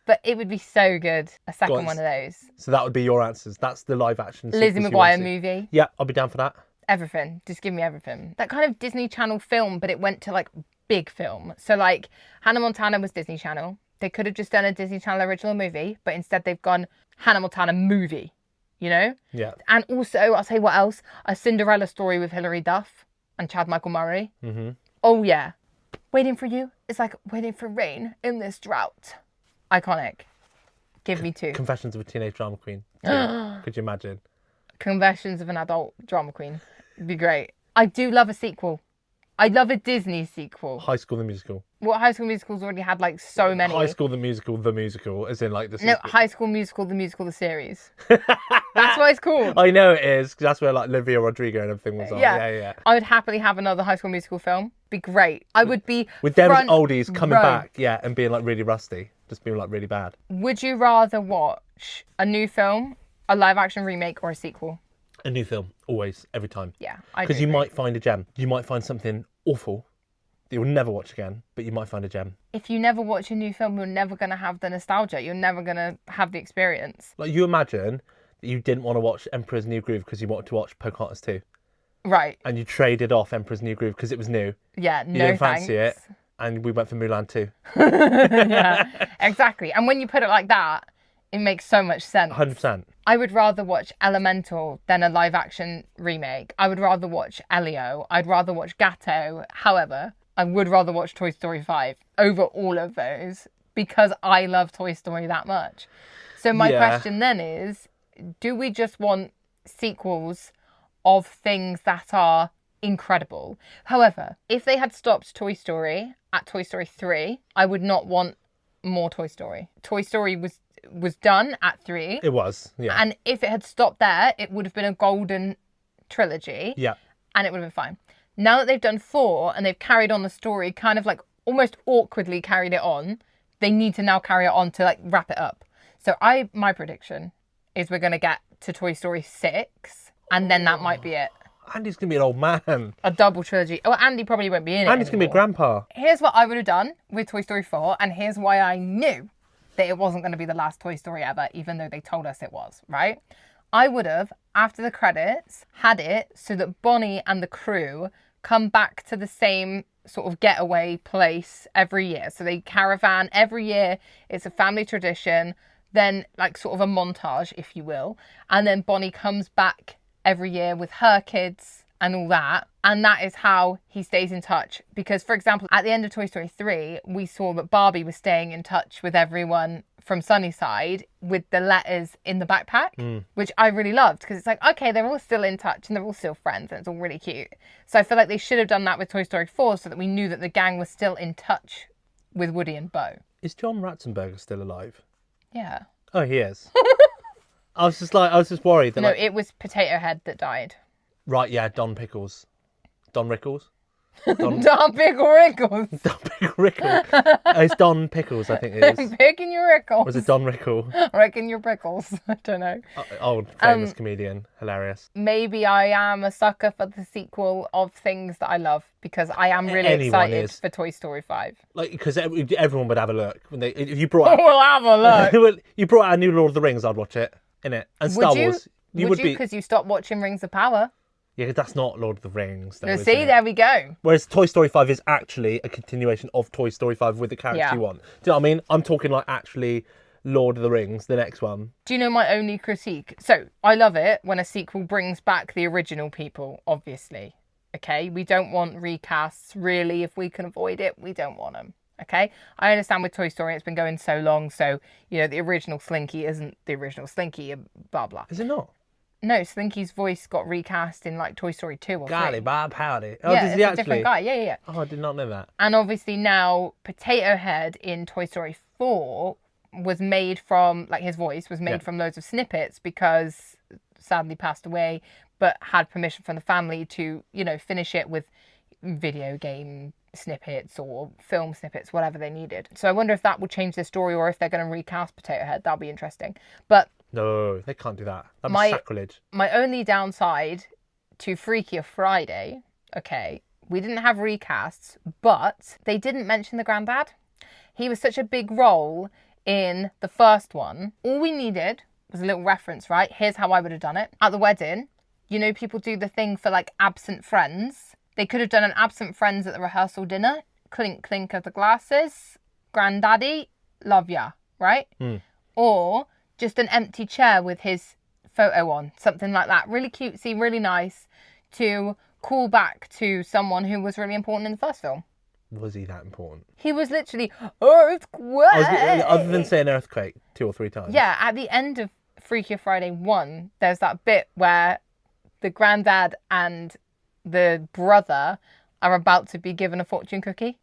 Speaker 1: But it would be so good. A second one of those.
Speaker 2: So that would be your answers. That's the live action
Speaker 1: Lizzie McGuire movie.
Speaker 2: Yeah, I'll be down for that.
Speaker 1: Everything. Just give me everything. That kind of Disney Channel film, but it went to like big film. So like Hannah Montana was Disney Channel. They could have just done a Disney Channel original movie, but instead they've gone Hannah Montana movie, you know?
Speaker 2: Yeah.
Speaker 1: And also, I'll say what else? A Cinderella story with Hilary Duff and Chad Michael Murray. Mm-hmm. Oh yeah. Waiting for you. It's like waiting for rain in this drought. Iconic. Give me 2.
Speaker 2: Confessions of a Teenage Drama Queen. Could you imagine?
Speaker 1: Confessions of an Adult Drama Queen. It'd be great. I do love a sequel. I love a Disney sequel.
Speaker 2: High School the Musical.
Speaker 1: What High School Musical's already had like so many.
Speaker 2: High School the musical, as in like the sequel.
Speaker 1: No, High School Musical, the series. That's what it's called.
Speaker 2: I know it is, because that's where like Olivia Rodrigo and everything was on. Yeah.
Speaker 1: I would happily have another High School Musical film. Be great. I would be
Speaker 2: with them as oldies coming back, yeah, and being like really rusty, just being like really bad.
Speaker 1: Would you rather watch a new film, a live action remake, or a sequel?
Speaker 2: A new film, always, every time.
Speaker 1: Yeah,
Speaker 2: because you might find a gem. You might find something awful that you'll never watch again, but you might find a gem.
Speaker 1: If you never watch a new film, you're never going to have the nostalgia. You're never going to have the experience.
Speaker 2: Like, you imagine that you didn't want to watch Emperor's New Groove because you wanted to watch Pocahontas 2.
Speaker 1: Right.
Speaker 2: And you traded off Emperor's New Groove because it was new.
Speaker 1: Yeah,
Speaker 2: you didn't fancy it, and we went for Mulan 2.
Speaker 1: Yeah, exactly. And when you put it like that, it makes so much sense.
Speaker 2: 100%.
Speaker 1: I would rather watch Elemental than a live action remake. I would rather watch Elio. I'd rather watch Gatto. However, I would rather watch Toy Story 5 over all of those because I love Toy Story that much. So my question then is, do we just want sequels of things that are incredible? However, if they had stopped Toy Story at Toy Story 3, I would not want more Toy Story. Toy Story was done at 3.
Speaker 2: It was, yeah.
Speaker 1: And if it had stopped there, it would have been a golden trilogy.
Speaker 2: Yeah.
Speaker 1: And it would have been fine. Now that they've done 4 and they've carried on the story, kind of like almost awkwardly carried it on, they need to now carry it on to like wrap it up. So my prediction is we're going to get to Toy Story 6 and then that might be it.
Speaker 2: Andy's going to be an old man.
Speaker 1: A double trilogy. Oh, Andy probably won't be in it
Speaker 2: Andy's going to be a grandpa.
Speaker 1: Here's what I would have done with Toy Story 4 and here's why I knew that it wasn't going to be the last Toy Story ever, even though they told us it was, right? I would have, after the credits, had it so that Bonnie and the crew come back to the same sort of getaway place every year. So they caravan every year. It's a family tradition. Then like sort of a montage, if you will. And then Bonnie comes back every year with her kids and all that. And that is how he stays in touch. Because, for example, at the end of Toy Story 3, we saw that Barbie was staying in touch with everyone from Sunnyside with the letters in the backpack, which I really loved because it's like, okay, they're all still in touch and they're all still friends and it's all really cute. So I feel like they should have done that with Toy Story 4 so that we knew that the gang was still in touch with Woody and Bo.
Speaker 2: Is John Ratzenberger still alive?
Speaker 1: Yeah.
Speaker 2: Oh, he is. I was just worried that.
Speaker 1: No, it was Potato Head that died.
Speaker 2: Right, yeah, Don Pickles. Don Rickles?
Speaker 1: Don Pickle Rickles.
Speaker 2: Don Pickle Rickles. It's Don Pickles, I think it is.
Speaker 1: Picking your Rickles.
Speaker 2: Was it Don Rickle?
Speaker 1: Reckon your Prickles. I don't know.
Speaker 2: Old famous comedian. Hilarious.
Speaker 1: Maybe I am a sucker for the sequel of things that I love because I am really excited for Toy Story 5.
Speaker 2: Like, because everyone would have a look. If you brought out...
Speaker 1: We'll have a look.
Speaker 2: You brought out a new Lord of the Rings, I'd watch it. Innit? And Star Wars.
Speaker 1: Would you? Because you stopped watching Rings of Power.
Speaker 2: Yeah, because that's not Lord of the Rings.
Speaker 1: Though, see, there we go.
Speaker 2: Whereas Toy Story 5 is actually a continuation of Toy Story 5 with the characters you want. Do you know what I mean? I'm talking like actually Lord of the Rings, the next one.
Speaker 1: Do you know my only critique? So, I love it when a sequel brings back the original people, obviously. Okay? We don't want recasts, really. If we can avoid it, we don't want them. Okay? I understand with Toy Story, it's been going so long, so, you know, the original Slinky isn't the original Slinky, blah, blah.
Speaker 2: Is it not?
Speaker 1: No, Slinky's voice got recast in like Toy Story 2 or 3.
Speaker 2: Golly, Bob Howdy. Oh,
Speaker 1: yeah,
Speaker 2: does
Speaker 1: it's
Speaker 2: he
Speaker 1: a
Speaker 2: actually?
Speaker 1: different guy. Yeah.
Speaker 2: Oh, I did not know that.
Speaker 1: And obviously now Potato Head in Toy Story 4 was made from, like his voice was made from loads of snippets because sadly passed away, but had permission from the family to, you know, finish it with video game snippets or film snippets, whatever they needed. So I wonder if that will change the story or if they're going to recast Potato Head. That'll be interesting. But
Speaker 2: no, they can't do that. That'd be sacrilege.
Speaker 1: My only downside to Freakier Friday, okay, we didn't have recasts, but they didn't mention the granddad. He was such a big role in the first one, all we needed was a little reference, right? Here's how I would have done it. At the wedding, you know, people do the thing for like absent friends. They could have done an absent friends at the rehearsal dinner. Clink, clink of the glasses. Granddaddy, love ya, right? Or just an empty chair with his photo on. Something like that. Really cutesy, really nice to call back to someone who was really important in the first film.
Speaker 2: Was he that important?
Speaker 1: He was literally, earthquake!
Speaker 2: Other than saying earthquake 2 or 3 times.
Speaker 1: Yeah, at the end of Freakier Friday 1, there's that bit where the granddad and the brother are about to be given a fortune cookie.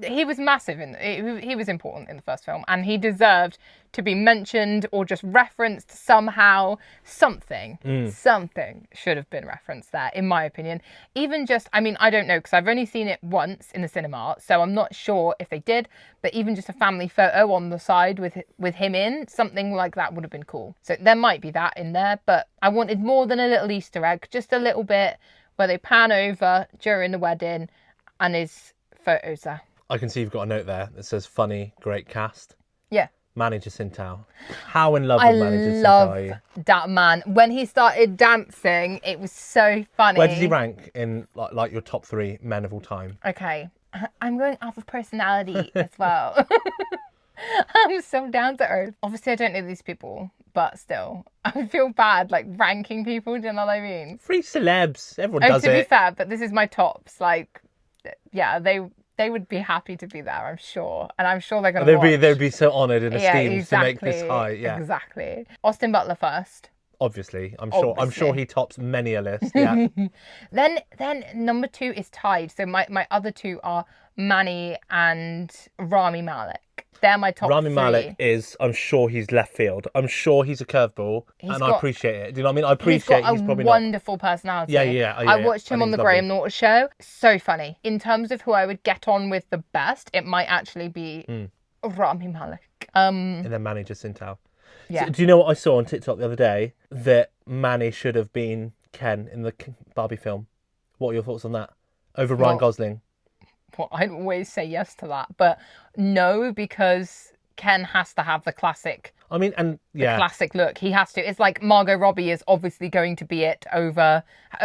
Speaker 1: He was massive he was important in the first film, and he deserved to be mentioned or just referenced somehow. Something should have been referenced there, in my opinion. Even just, I mean, I don't know, because I've only seen it once in the cinema, so I'm not sure if they did, but even just a family photo on the side with him in, something like that would have been cool. So there might be that in there, but I wanted more than a little Easter egg, just a little bit where they pan over during the wedding and his photos there.
Speaker 2: I can see you've got a note there that says funny, great cast.
Speaker 1: Yeah.
Speaker 2: Manny Jacinto. How in love with Manny Jacinto are you?
Speaker 1: I love that man. When he started dancing, it was so funny.
Speaker 2: Where does he rank in like your top 3 men of all time?
Speaker 1: Okay. I'm going off of personality as well. I'm so down to earth. Obviously, I don't know these people, but still, I feel bad like ranking people. Do you know what I mean?
Speaker 2: 3 celebs. Everyone does it.
Speaker 1: To be fair, but this is my tops. Like, yeah, they would be happy to be there, I'm sure, and I'm sure they're gonna.
Speaker 2: They'd be so honoured and esteemed to make this high. Yeah,
Speaker 1: exactly. Austin Butler first.
Speaker 2: Obviously, I'm sure he tops many a list. Yeah.
Speaker 1: Then number 2 is tied. So my other 2 are Manny and Rami Malek. They're my top 3.
Speaker 2: Rami Malek is, I'm sure he's left field. I'm sure he's a curveball, and I appreciate it. Do you know what I mean? I appreciate he's probably
Speaker 1: a wonderful personality.
Speaker 2: Yeah.
Speaker 1: I watched him on the Graham Norton show. So funny. In terms of who I would get on with the best, it might actually be Rami Malek.
Speaker 2: And then Manny Jacinto.
Speaker 1: Yeah.
Speaker 2: So, do you know what I saw on TikTok the other day? That Manny should have been Ken in the Barbie film. What are your thoughts on that? Over Ryan Gosling.
Speaker 1: Well, I'd always say yes to that, but no, because Ken has to have the classic.
Speaker 2: I mean,
Speaker 1: classic look. He has to. It's like Margot Robbie is obviously going to be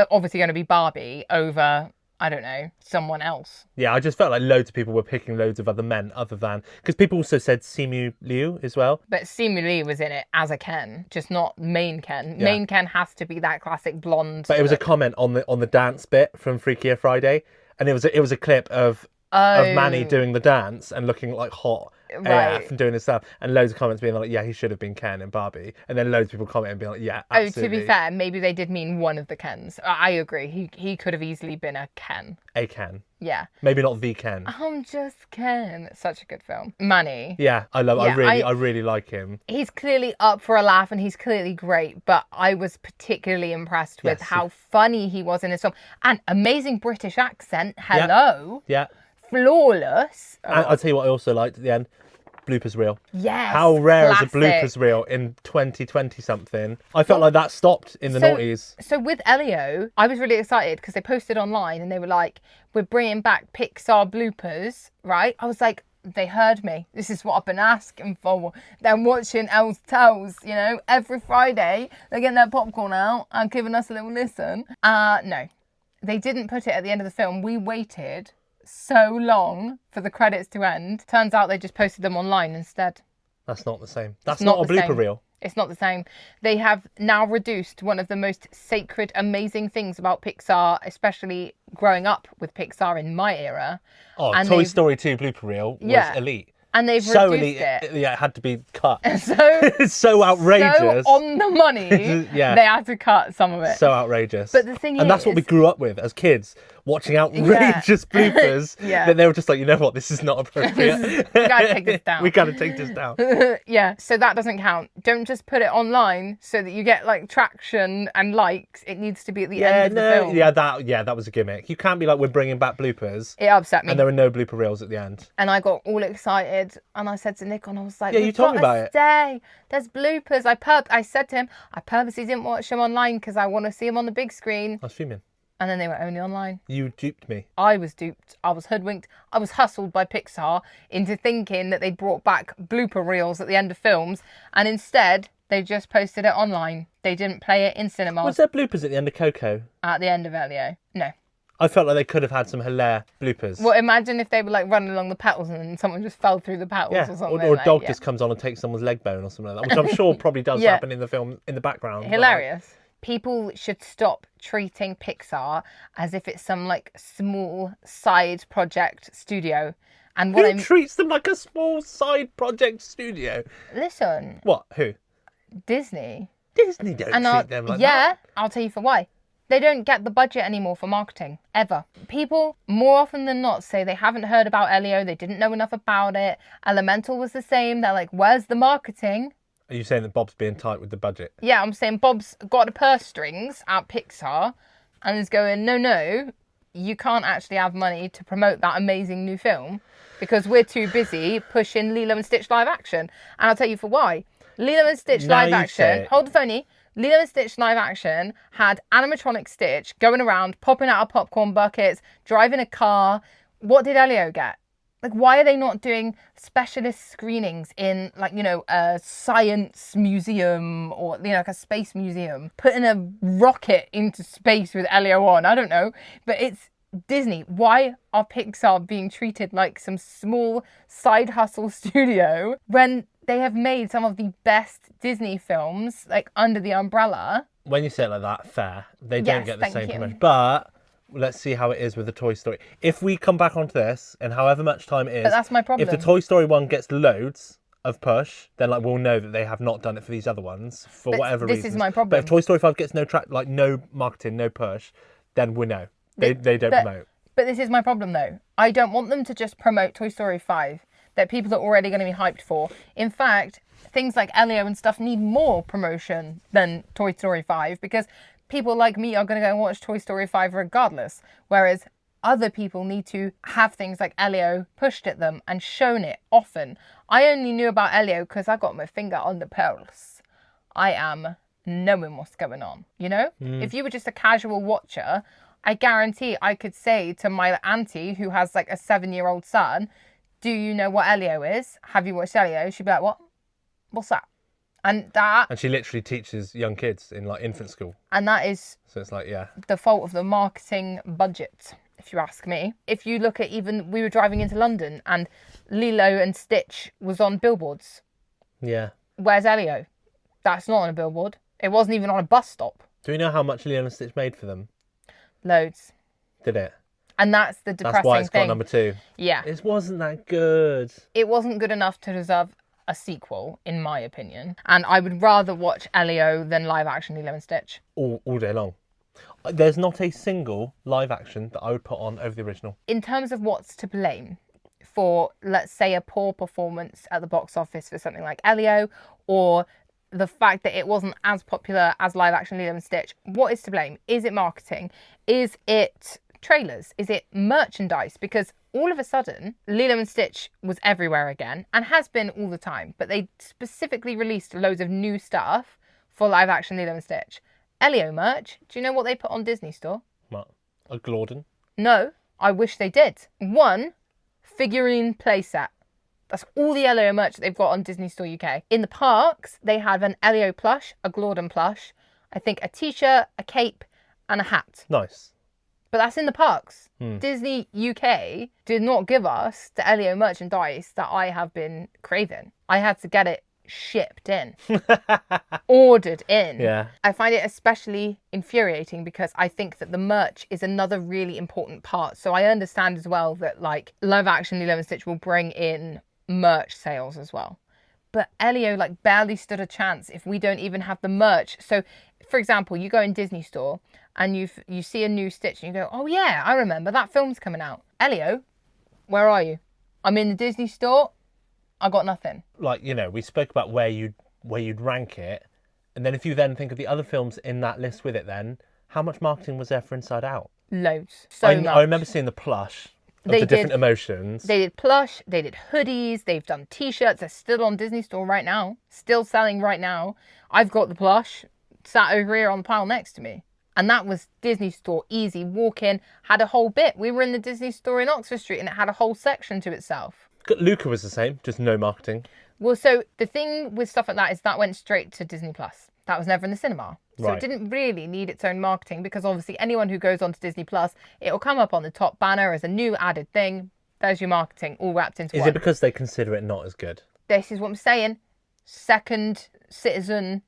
Speaker 1: obviously going to be Barbie over, I don't know, someone else.
Speaker 2: Yeah, I just felt like loads of people were picking loads of other men other than, because people also said Simu Liu as well.
Speaker 1: But Simu Liu was in it as a Ken, just not main Ken. Yeah. Main Ken has to be that classic blonde.
Speaker 2: But it was a comment on the dance bit from Freakier Friday. And it was a clip of Manny doing the dance and looking like hot AF and doing his stuff, and loads of comments being like, yeah, he should have been Ken and Barbie, and then loads of people commenting being like, yeah, absolutely.
Speaker 1: To be fair, maybe they did mean one of the Kens. I agree. He could have easily been a Ken.
Speaker 2: A Ken.
Speaker 1: Yeah.
Speaker 2: Maybe not the Ken.
Speaker 1: I'm just Ken. Such a good film. Manny.
Speaker 2: Yeah, I love. Yeah, I really like him.
Speaker 1: He's clearly up for a laugh and he's clearly great, but I was particularly impressed with how funny he was in this film. And amazing British accent. Hello.
Speaker 2: Yeah.
Speaker 1: Flawless.
Speaker 2: And I'll tell you what I also liked at the end. Bloopers reel.
Speaker 1: Yes.
Speaker 2: How rare is a bloopers reel in 2020 something? I felt like that stopped in the noughties.
Speaker 1: So with Elio, I was really excited because they posted online and they were like, we're bringing back Pixar bloopers, right? I was like, they heard me. This is what I've been asking for. They're watching Elz Tells, you know, every Friday. They're getting their popcorn out and giving us a little listen. No, they didn't put it at the end of the film. We waited so long for the credits to end. Turns out they just posted them online instead.
Speaker 2: That's not the same. That's not a blooper reel.
Speaker 1: It's not the same. They have now reduced one of the most sacred, amazing things about Pixar, especially growing up with Pixar in my era.
Speaker 2: Oh, and Toy Story 2 blooper reel was elite.
Speaker 1: And they've reduced it.
Speaker 2: Yeah, it had to be cut.
Speaker 1: So
Speaker 2: it's so outrageous.
Speaker 1: So on the money,
Speaker 2: yeah.
Speaker 1: They had to cut some of it.
Speaker 2: So outrageous.
Speaker 1: But the thing
Speaker 2: and that's what we grew up with as kids, watching outrageous bloopers. That they were just like, you know what, this is not appropriate.
Speaker 1: We gotta take this down.
Speaker 2: We gotta take this down.
Speaker 1: Yeah, so that doesn't count. Don't just put it online so that you get like traction and likes. It needs to be at the end of the film.
Speaker 2: That was a gimmick. You can't be like, we're bringing back bloopers.
Speaker 1: It upset me.
Speaker 2: And there were no blooper reels at the end.
Speaker 1: And I got all excited and I said to Nick, and I was like,
Speaker 2: yeah, you told me about it.
Speaker 1: There's bloopers. I said to him, I purposely didn't watch them online because I want to see them on the big screen.
Speaker 2: I was fuming.
Speaker 1: And then they were only online.
Speaker 2: You duped me.
Speaker 1: I was duped. I was hoodwinked. I was hustled by Pixar into thinking that they brought back blooper reels at the end of films, and instead they just posted it online. They didn't play it in cinemas.
Speaker 2: Was there bloopers at the end of Coco?
Speaker 1: At the end of Elio? No.
Speaker 2: I felt like they could have had some hilarious bloopers.
Speaker 1: Well, imagine if they were like running along the petals and someone just fell through the petals or something.
Speaker 2: Or a dog just comes on and takes someone's leg bone or something like that, which I'm sure probably does happen in the film in the background.
Speaker 1: Hilarious. People should stop treating Pixar as if it's some like small side project studio. And
Speaker 2: Who treats them like a small side project studio?
Speaker 1: Listen.
Speaker 2: What? Who?
Speaker 1: Disney.
Speaker 2: Disney don't treat them like that.
Speaker 1: Yeah, I'll tell you for why. They don't get the budget anymore for marketing, ever. People, more often than not, say they haven't heard about Elio, they didn't know enough about it. Elemental was the same. They're like, where's the marketing?
Speaker 2: Are you saying that Bob's being tight with the budget?
Speaker 1: Yeah, I'm saying Bob's got a purse strings at Pixar and is going, no, you can't actually have money to promote that amazing new film because we're too busy pushing Lilo and Stitch live action. And I'll tell you for why. Lilo and Stitch live action, hold the phony. Lilo and Stitch live action had animatronic Stitch going around, popping out of popcorn buckets, driving a car. What did Elio get? Like, why are they not doing specialist screenings in, like, you know, a science museum or, you know, like a space museum? Putting a rocket into space with Elio on, I don't know. But it's Disney. Why are Pixar being treated like some small side hustle studio when they have made some of the best Disney films, like, under the umbrella?
Speaker 2: When you say it like that, fair. They don't get the same promotion. But let's see how it is with the Toy Story. If we come back onto this, and however much time it is...
Speaker 1: But that's my problem.
Speaker 2: If the Toy Story one gets loads of push, then like we'll know that they have not done it for these other ones, for whatever reason.
Speaker 1: This is my problem.
Speaker 2: But if Toy Story 5 gets no marketing, no push, then we know. They don't promote.
Speaker 1: But this is my problem, though. I don't want them to just promote Toy Story 5 that people are already going to be hyped for. In fact, things like Elio and stuff need more promotion than Toy Story 5 because people like me are going to go and watch Toy Story 5 regardless. Whereas other people need to have things like Elio pushed at them and shown it often. I only knew about Elio because I got my finger on the pulse. I am knowing what's going on, you know? If you were just a casual watcher, I guarantee I could say to my auntie who has like a 7-year-old son, do you know what Elio is? Have you watched Elio? She'd be like, what? What's that? And she literally teaches young kids in like infant school. And that is... So it's like, the fault of the marketing budget, if you ask me. If you look at we were driving into London and Lilo and Stitch was on billboards. Yeah. Where's Elio? That's not on a billboard. It wasn't even on a bus stop. Do we know how much Lilo and Stitch made for them? Loads. Did it? And that's the depressing thing. That's why it's got number 2. Yeah. It wasn't that good. It wasn't good enough to deserve a sequel, in my opinion. And I would rather watch Elio than live action Lilo and Stitch. All day long. There's not a single live action that I would put on over the original. In terms of what's to blame for, let's say, a poor performance at the box office for something like Elio, or the fact that it wasn't as popular as live action Lilo and Stitch, what is to blame? Is it marketing? Is it trailers? Is it merchandise? Because all of a sudden, Lilo and Stitch was everywhere again and has been all the time, but they specifically released loads of new stuff for live action Lilo and Stitch. Elio merch, do you know what they put on Disney Store? What? A Glorden? No, I wish they did. One figurine playset. That's all the Elio merch that they've got on Disney Store UK. In the parks, they have an Elio plush, a Glorden plush, I think a t-shirt, a cape, and a hat. Nice. But that's in the parks. Disney UK did not give us the Elio merchandise that I have been craving. I had to get it shipped in. Ordered in. Yeah. I find it especially infuriating because I think that the merch is another really important part. So I understand as well that like live action Lilo and Stitch will bring in merch sales as well. But Elio like barely stood a chance if we don't even have the merch. So for example, you go in Disney Store and you see a new Stitch and you go, oh yeah, I remember that film's coming out. Elio, where are you? I'm in the Disney Store. I got nothing. Like, you know, we spoke about where you'd rank it. And then if you then think of the other films in that list with it then, how much marketing was there for Inside Out? Loads. So much. I remember seeing the plush of the different emotions. They did plush, they did hoodies, they've done t-shirts. They're still on Disney Store right now. Still selling right now. I've got the plush sat over here on the pile next to me. And that was Disney Store, easy, walk in, had a whole bit. We were in the Disney Store in Oxford Street and it had a whole section to itself.
Speaker 2: Luca was the same, just no marketing.
Speaker 1: Well, so the thing with stuff like that is that went straight to Disney Plus. That was never in the cinema. So It didn't really need its own marketing because obviously anyone who goes on to Disney Plus, it'll come up on the top banner as a new added thing. There's your marketing all wrapped into one.
Speaker 2: Is it because they consider it not as good?
Speaker 1: This is what I'm saying. Second citizen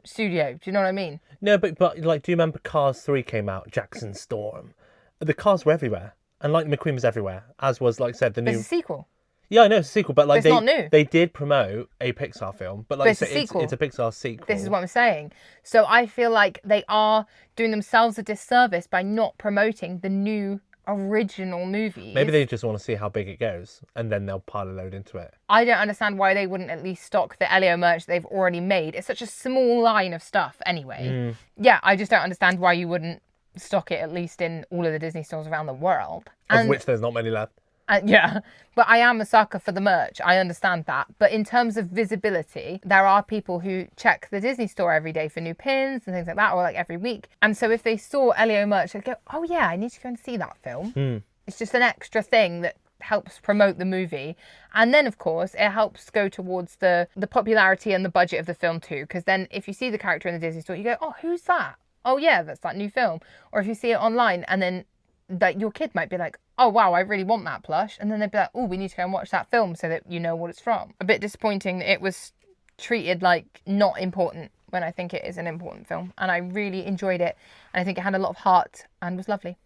Speaker 1: studio. Do you know what I mean?
Speaker 2: No, but like, do you remember Cars 3 came out? Jackson Storm. The cars were everywhere. And Lightning McQueen was everywhere. As was, like I said, the new...
Speaker 1: It's a sequel.
Speaker 2: Yeah, I know it's a sequel, but like
Speaker 1: it's not new.
Speaker 2: They did promote a Pixar film, but like
Speaker 1: it's a sequel.
Speaker 2: It's a Pixar sequel.
Speaker 1: This is what I'm saying. So I feel like they are doing themselves a disservice by not promoting the new original movies.
Speaker 2: Maybe they just want to see how big it goes, and then they'll pile a load into it.
Speaker 1: I don't understand why they wouldn't at least stock the Elio merch they've already made. It's such a small line of stuff anyway. Yeah, I just don't understand why you wouldn't stock it at least in all of the Disney stores around the world.
Speaker 2: Of which there's not many left.
Speaker 1: Yeah, but I am a sucker for the merch. I understand that. But in terms of visibility, there are people who check the Disney store every day for new pins and things like that, or like every week. And so if they saw Elio merch, they'd go, oh yeah, I need to go and see that film. It's just an extra thing that helps promote the movie. And then, of course, it helps go towards the popularity and the budget of the film too. Because then if you see the character in the Disney store, you go, oh, who's that? Oh yeah, that's that new film. Or if you see it online and then like your kid might be like, oh wow, I really want that plush, and then they'd be like, oh, we need to go and watch that film so that you know what it's from. A bit disappointing that it was treated like not important when I think it is an important film, and I really enjoyed it, and I think it had a lot of heart and was lovely.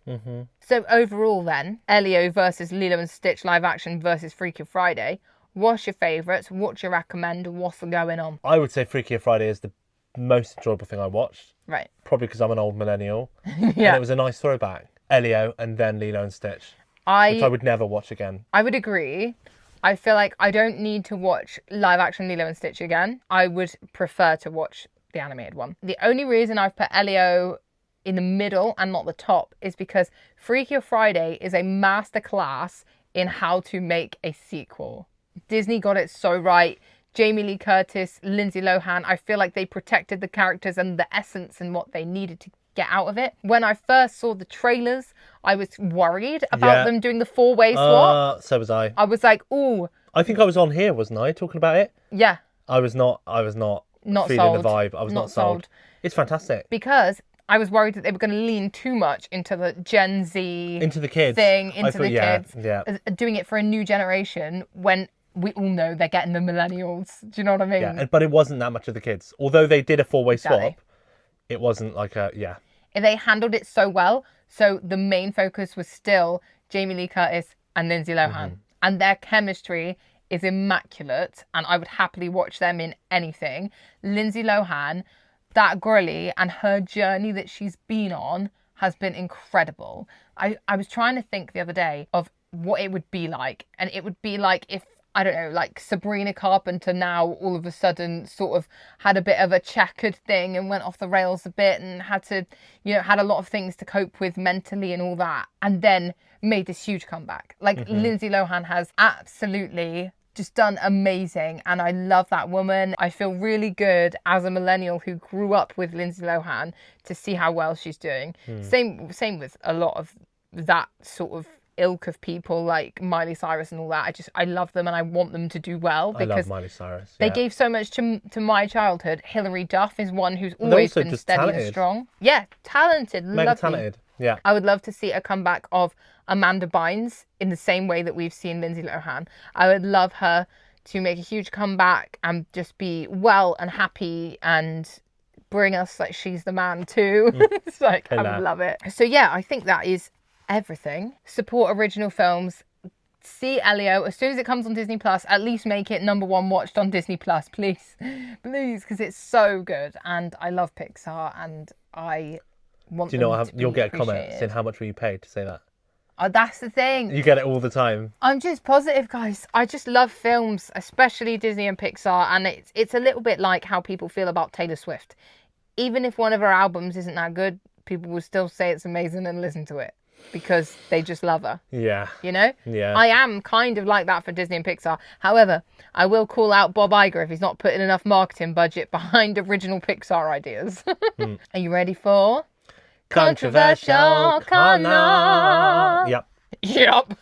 Speaker 1: So overall then, Elio versus Lilo and Stitch live action versus Freakier Friday, what's your favourites? What do you recommend? What's going on?
Speaker 2: I would say Freakier Friday is the most enjoyable thing I watched.
Speaker 1: Right.
Speaker 2: Probably because I'm an old millennial.
Speaker 1: Yeah.
Speaker 2: And it was a nice throwback. Elio and then Lilo and Stitch, which I would never watch again.
Speaker 1: I would agree. I feel like I don't need to watch live action Lilo and Stitch again. I would prefer to watch the animated one. The only reason I've put Elio in the middle and not the top is because Freakier Friday is a masterclass in how to make a sequel. Disney got it so right. Jamie Lee Curtis, Lindsay Lohan, I feel like they protected the characters and the essence and what they needed to get out of it. When I first saw the trailers, I was worried about them doing the four-way swap.
Speaker 2: So was I.
Speaker 1: I was like, ooh.
Speaker 2: I think I was on here, wasn't I, talking about it?
Speaker 1: Yeah.
Speaker 2: I was not feeling
Speaker 1: sold.
Speaker 2: the vibe. I was not sold. It's fantastic.
Speaker 1: Because I was worried that they were going to lean too much into the Gen Z
Speaker 2: into the kids
Speaker 1: thing, into the kids.
Speaker 2: Yeah.
Speaker 1: Doing it for a new generation when we all know they're getting the millennials. Do you know what I mean?
Speaker 2: Yeah, but it wasn't that much of the kids. Although they did a four-way swap, it wasn't like a,
Speaker 1: They handled it so well. So the main focus was still Jamie Lee Curtis and Lindsay Lohan. And their chemistry is immaculate. And I would happily watch them in anything. Lindsay Lohan, that girlie and her journey that she's been on has been incredible. I was trying to think the other day of what it would be like. And it would be like if, I don't know, like Sabrina Carpenter now all of a sudden sort of had a bit of a checkered thing and went off the rails a bit and had to, had a lot of things to cope with mentally and all that. And then made this huge comeback. Like Lindsay Lohan has absolutely just done amazing. And I love that woman. I feel really good as a millennial who grew up with Lindsay Lohan to see how well she's doing. Same with a lot of that sort of ilk of people like Miley Cyrus and all that. I love them and I want them to do well because
Speaker 2: I love Miley Cyrus.
Speaker 1: They gave so much to my childhood. Hilary Duff is one who's always been steady
Speaker 2: talented.
Speaker 1: And strong. Yeah, talented,
Speaker 2: mega
Speaker 1: lovely.
Speaker 2: Talented. Yeah.
Speaker 1: I would love to see a comeback of Amanda Bynes in the same way that we've seen Lindsay Lohan. I would love her to make a huge comeback and just be well and happy and bring us like She's the Man too. It's like, I would love it. So yeah, I think that is everything. Support original films. See Elio as soon as it comes on Disney Plus. At least make it number one watched on Disney Plus, please, because it's so good. And I love Pixar, and I want.
Speaker 2: Do you know you'll get a comment saying how much were you paid to say that?
Speaker 1: Oh, that's the thing.
Speaker 2: You get it all the time.
Speaker 1: I'm just positive, guys. I just love films, especially Disney and Pixar, and it's a little bit like how people feel about Taylor Swift. Even if one of her albums isn't that good, people will still say it's amazing and listen to it. Because they just love her.
Speaker 2: Yeah.
Speaker 1: You know?
Speaker 2: Yeah.
Speaker 1: I am kind of like that for Disney and Pixar. However, I will call out Bob Iger if he's not putting enough marketing budget behind original Pixar ideas. Are you ready for Controversial corner.
Speaker 2: Yep.
Speaker 1: Yep.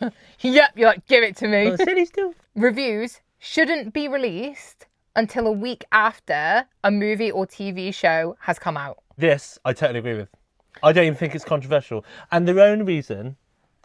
Speaker 1: You're like, give it to me.
Speaker 2: Well, cities do.
Speaker 1: Reviews shouldn't be released until a week after a movie or TV show has come out.
Speaker 2: This, I totally agree with. I don't even think it's controversial. And the only reason,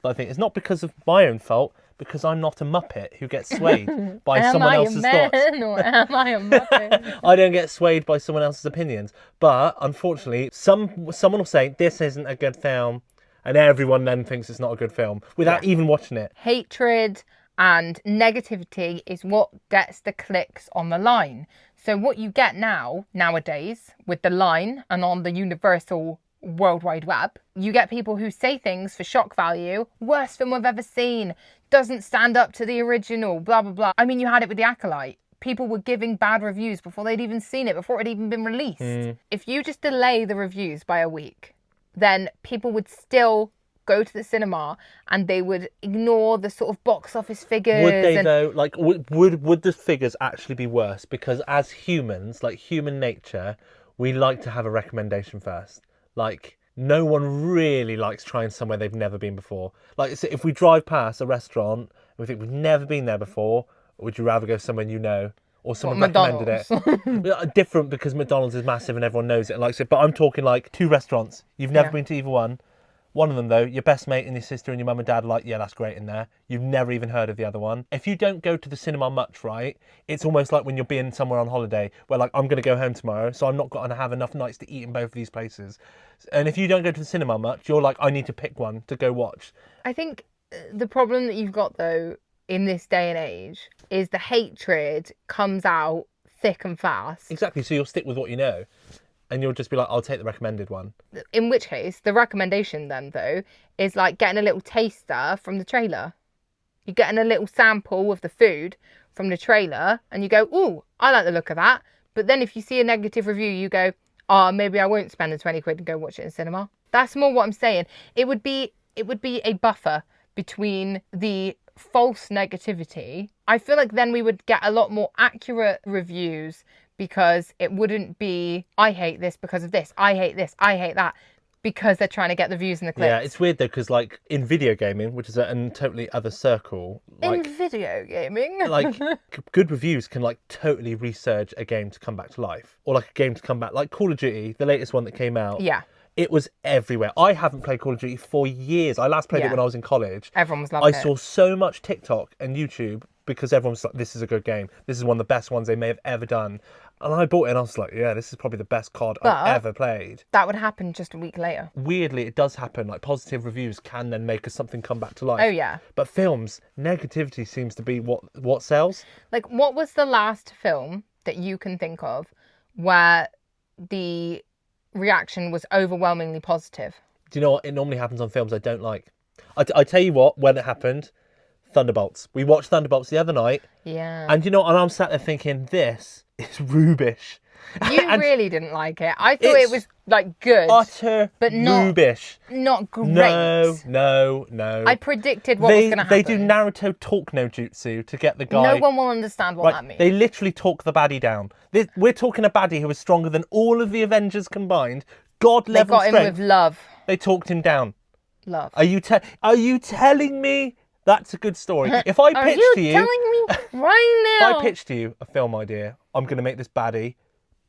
Speaker 2: I think, is not because of my own fault, because I'm not a Muppet who gets swayed by someone else's thoughts.
Speaker 1: Or am I a Muppet?
Speaker 2: I don't get swayed by someone else's opinions. But, unfortunately, someone will say, this isn't a good film, and everyone then thinks it's not a good film, without even watching it.
Speaker 1: Hatred and negativity is what gets the clicks on the line. So what you get nowadays, with the line and on the universal World Wide Web, you get people who say things for shock value, worst film I've ever seen, doesn't stand up to the original, blah, blah, blah. I mean, you had it with The Acolyte. People were giving bad reviews before they'd even seen it, before it had even been released. If you just delay the reviews by a week, then people would still go to the cinema and they would ignore the sort of box office figures.
Speaker 2: Would they though? Like, would the figures actually be worse? Because as humans, like human nature, we like to have a recommendation first. Like, no one really likes trying somewhere they've never been before. Like, so if we drive past a restaurant and we think we've never been there before, or would you rather go somewhere you know? Or someone recommended it. Different, because McDonald's is massive and everyone knows it and likes it. But I'm talking like 2 restaurants. You've never been to either one. One of them, though, your best mate and your sister and your mum and dad are like, yeah, that's great in there. You've never even heard of the other one. If you don't go to the cinema much, right, it's almost like when you're being somewhere on holiday where, like, I'm going to go home tomorrow, so I'm not going to have enough nights to eat in both of these places. And if you don't go to the cinema much, you're like, I need to pick one to go watch. I
Speaker 1: think the problem that you've got, though, in this day and age is the hatred comes out thick and fast.
Speaker 2: Exactly, so you'll stick with what you know. And you'll just be like, I'll take the recommended one.
Speaker 1: In which case, the recommendation then, though, is like getting a little taster from the trailer. You're getting a little sample of the food from the trailer and you go, ooh, I like the look of that. But then if you see a negative review, you go, oh, maybe I won't spend the 20 quid and go watch it in cinema. That's more what I'm saying. It would be a buffer between the false negativity. I feel like then we would get a lot more accurate reviews, because it wouldn't be, I hate this because of this, I hate this, I hate that, because they're trying to get the views and the clicks.
Speaker 2: Yeah, it's weird though, because like in video gaming, which is a totally other circle. Like,
Speaker 1: in video gaming?
Speaker 2: Like, good reviews can like totally resurge a game to come back to life. Or like a game to come back, like Call of Duty, the latest one that came out.
Speaker 1: Yeah.
Speaker 2: It was everywhere. I haven't played Call of Duty for years. I last played it when I was in college.
Speaker 1: Everyone was loving it.
Speaker 2: I saw so much TikTok and YouTube because everyone's like, this is a good game. This is one of the best ones they may have ever done. And I bought it and I was like, yeah, this is probably the best COD I've ever played.
Speaker 1: That would happen just a week later.
Speaker 2: Weirdly, it does happen. Like, positive reviews can then make something come back to life.
Speaker 1: Oh, yeah.
Speaker 2: But films, negativity seems to be what sells.
Speaker 1: Like, what was the last film that you can think of where the reaction was overwhelmingly positive?
Speaker 2: Do you know what? It normally happens on films I don't like. I tell you what, when it happened, Thunderbolts. We watched Thunderbolts the other night.
Speaker 1: Yeah.
Speaker 2: And you know, and I'm sat there thinking, this is rubbish.
Speaker 1: You really didn't like it. I thought it was like good.
Speaker 2: Utter
Speaker 1: but not
Speaker 2: rubbish.
Speaker 1: Not great.
Speaker 2: No. I
Speaker 1: predicted what was going to happen.
Speaker 2: They do Naruto talk no jutsu to get the guy.
Speaker 1: No one will understand what that means.
Speaker 2: They literally talk the baddie down. We're talking a baddie who is stronger than all of the Avengers combined. God level strength.
Speaker 1: They got him with love.
Speaker 2: They talked him down.
Speaker 1: Love.
Speaker 2: Are you telling me that's a good story? If I pitched to you,
Speaker 1: telling me right now?
Speaker 2: If I pitched to you a film idea, I'm going to make this baddie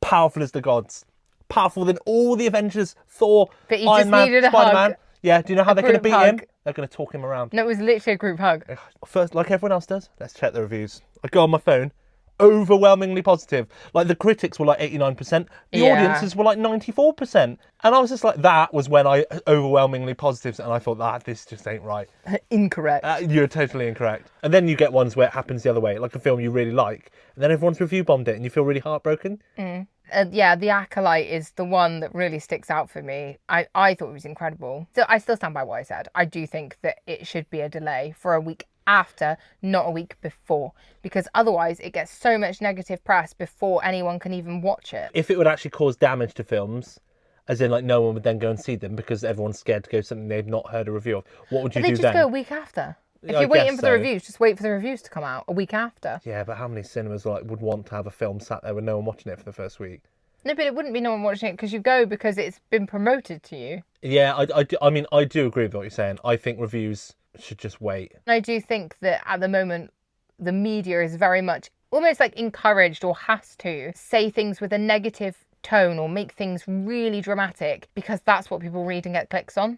Speaker 2: powerful as the gods, powerful than all the Avengers, Thor,
Speaker 1: but he
Speaker 2: Iron
Speaker 1: just
Speaker 2: Man,
Speaker 1: needed a
Speaker 2: Spider-Man.
Speaker 1: hug.
Speaker 2: Yeah, do you know how they're going to beat him? They're going to talk him around.
Speaker 1: No, it was literally a group hug.
Speaker 2: First, like everyone else does, let's check the reviews. I go on my phone. Overwhelmingly positive. Like, the critics were like 89%. The audiences were like 94%. And I was just like, that was when I overwhelmingly positive, and I thought, this just ain't right.
Speaker 1: Incorrect.
Speaker 2: You're totally incorrect. And then you get ones where it happens the other way, like a film you really like, and then everyone's review bombed it and you feel really heartbroken.
Speaker 1: The Acolyte is the one that really sticks out for me. I thought it was incredible. So I still stand by what I said. I do think that it should be a delay for a week after, not a week before, because otherwise it gets so much negative press before anyone can even watch it.
Speaker 2: If it would actually cause damage to films, as in like no one would then go and see them because everyone's scared to go something they've not heard a review of, what would you do then?
Speaker 1: They just go a week after. If you're waiting for the reviews, just wait for the reviews to come out a week after.
Speaker 2: Yeah, but how many cinemas would want to have a film sat there with no one watching it for the first week?
Speaker 1: No, but it wouldn't be no one watching it because you go because it's been promoted to you.
Speaker 2: Yeah, I mean, I do agree with what you're saying. I think reviews should just wait.
Speaker 1: I do think that at the moment, the media is very much almost like encouraged or has to say things with a negative tone or make things really dramatic because that's what people read and get clicks on.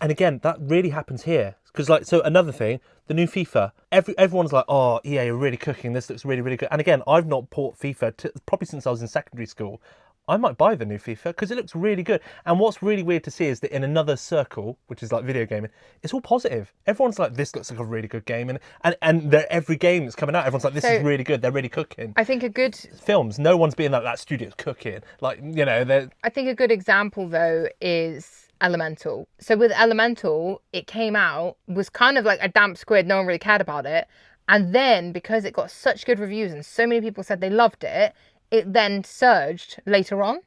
Speaker 2: And again, that really happens here. Because, like, so another thing, the new FIFA, everyone's like, oh, EA are really cooking. This looks really, really good. And again, I've not bought FIFA probably since I was in secondary school. I might buy the new FIFA because it looks really good. And what's really weird to see is that in another circle, which is like video gaming, it's all positive. Everyone's like, this looks like a really good game. And every game that's coming out, everyone's like, this is really good. They're really cooking.
Speaker 1: I think a good...
Speaker 2: Films, no one's being like, that studio's cooking. Like, you know,
Speaker 1: I think a good example, though, is Elemental. So with Elemental, it came out, was kind of like a damp squid. No one really cared about it. And then because it got such good reviews and so many people said they loved it, it then surged later on.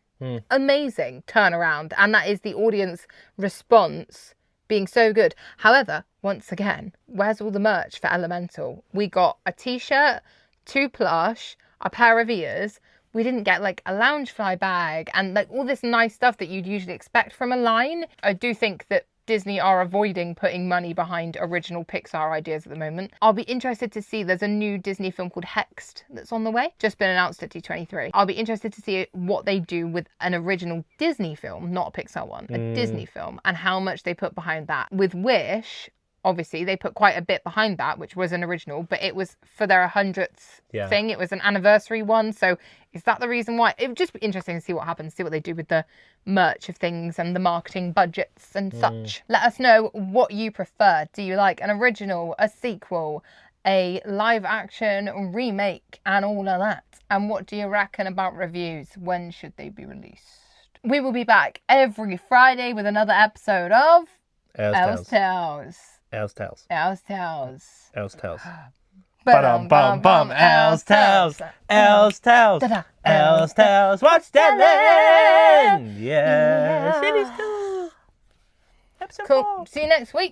Speaker 1: Amazing turnaround. And that is the audience response being so good. However, once again, where's all the merch for Elemental? We got a t-shirt, 2 plush, a pair of ears. We didn't get like a Loungefly bag and like all this nice stuff that you'd usually expect from a line. I do think that Disney are avoiding putting money behind original Pixar ideas at the moment. I'll be interested to see, there's a new Disney film called Hexed that's on the way. Just been announced at D23. I'll be interested to see what they do with an original Disney film, not a Pixar one, a Disney film, and how much they put behind that. With Wish, obviously, they put quite a bit behind that, which was an original, but it was for their 100th thing. It was an anniversary one. So is that the reason why? It would just be interesting to see what happens, see what they do with the merch of things and the marketing budgets and such. Let us know what you prefer. Do you like an original, a sequel, a live action remake, and all of that? And what do you reckon about reviews? When should they be released? We will be back every Friday with another episode of
Speaker 2: Elz
Speaker 1: Tells.
Speaker 2: Elz Tells.
Speaker 1: Elz Tells.
Speaker 2: Elz Tells.
Speaker 1: Bum bum bum.
Speaker 2: Elz Tells. Elz Tells. Elz Tells. What's telling? Yes. It is cool. Episode 4.
Speaker 1: See you next week.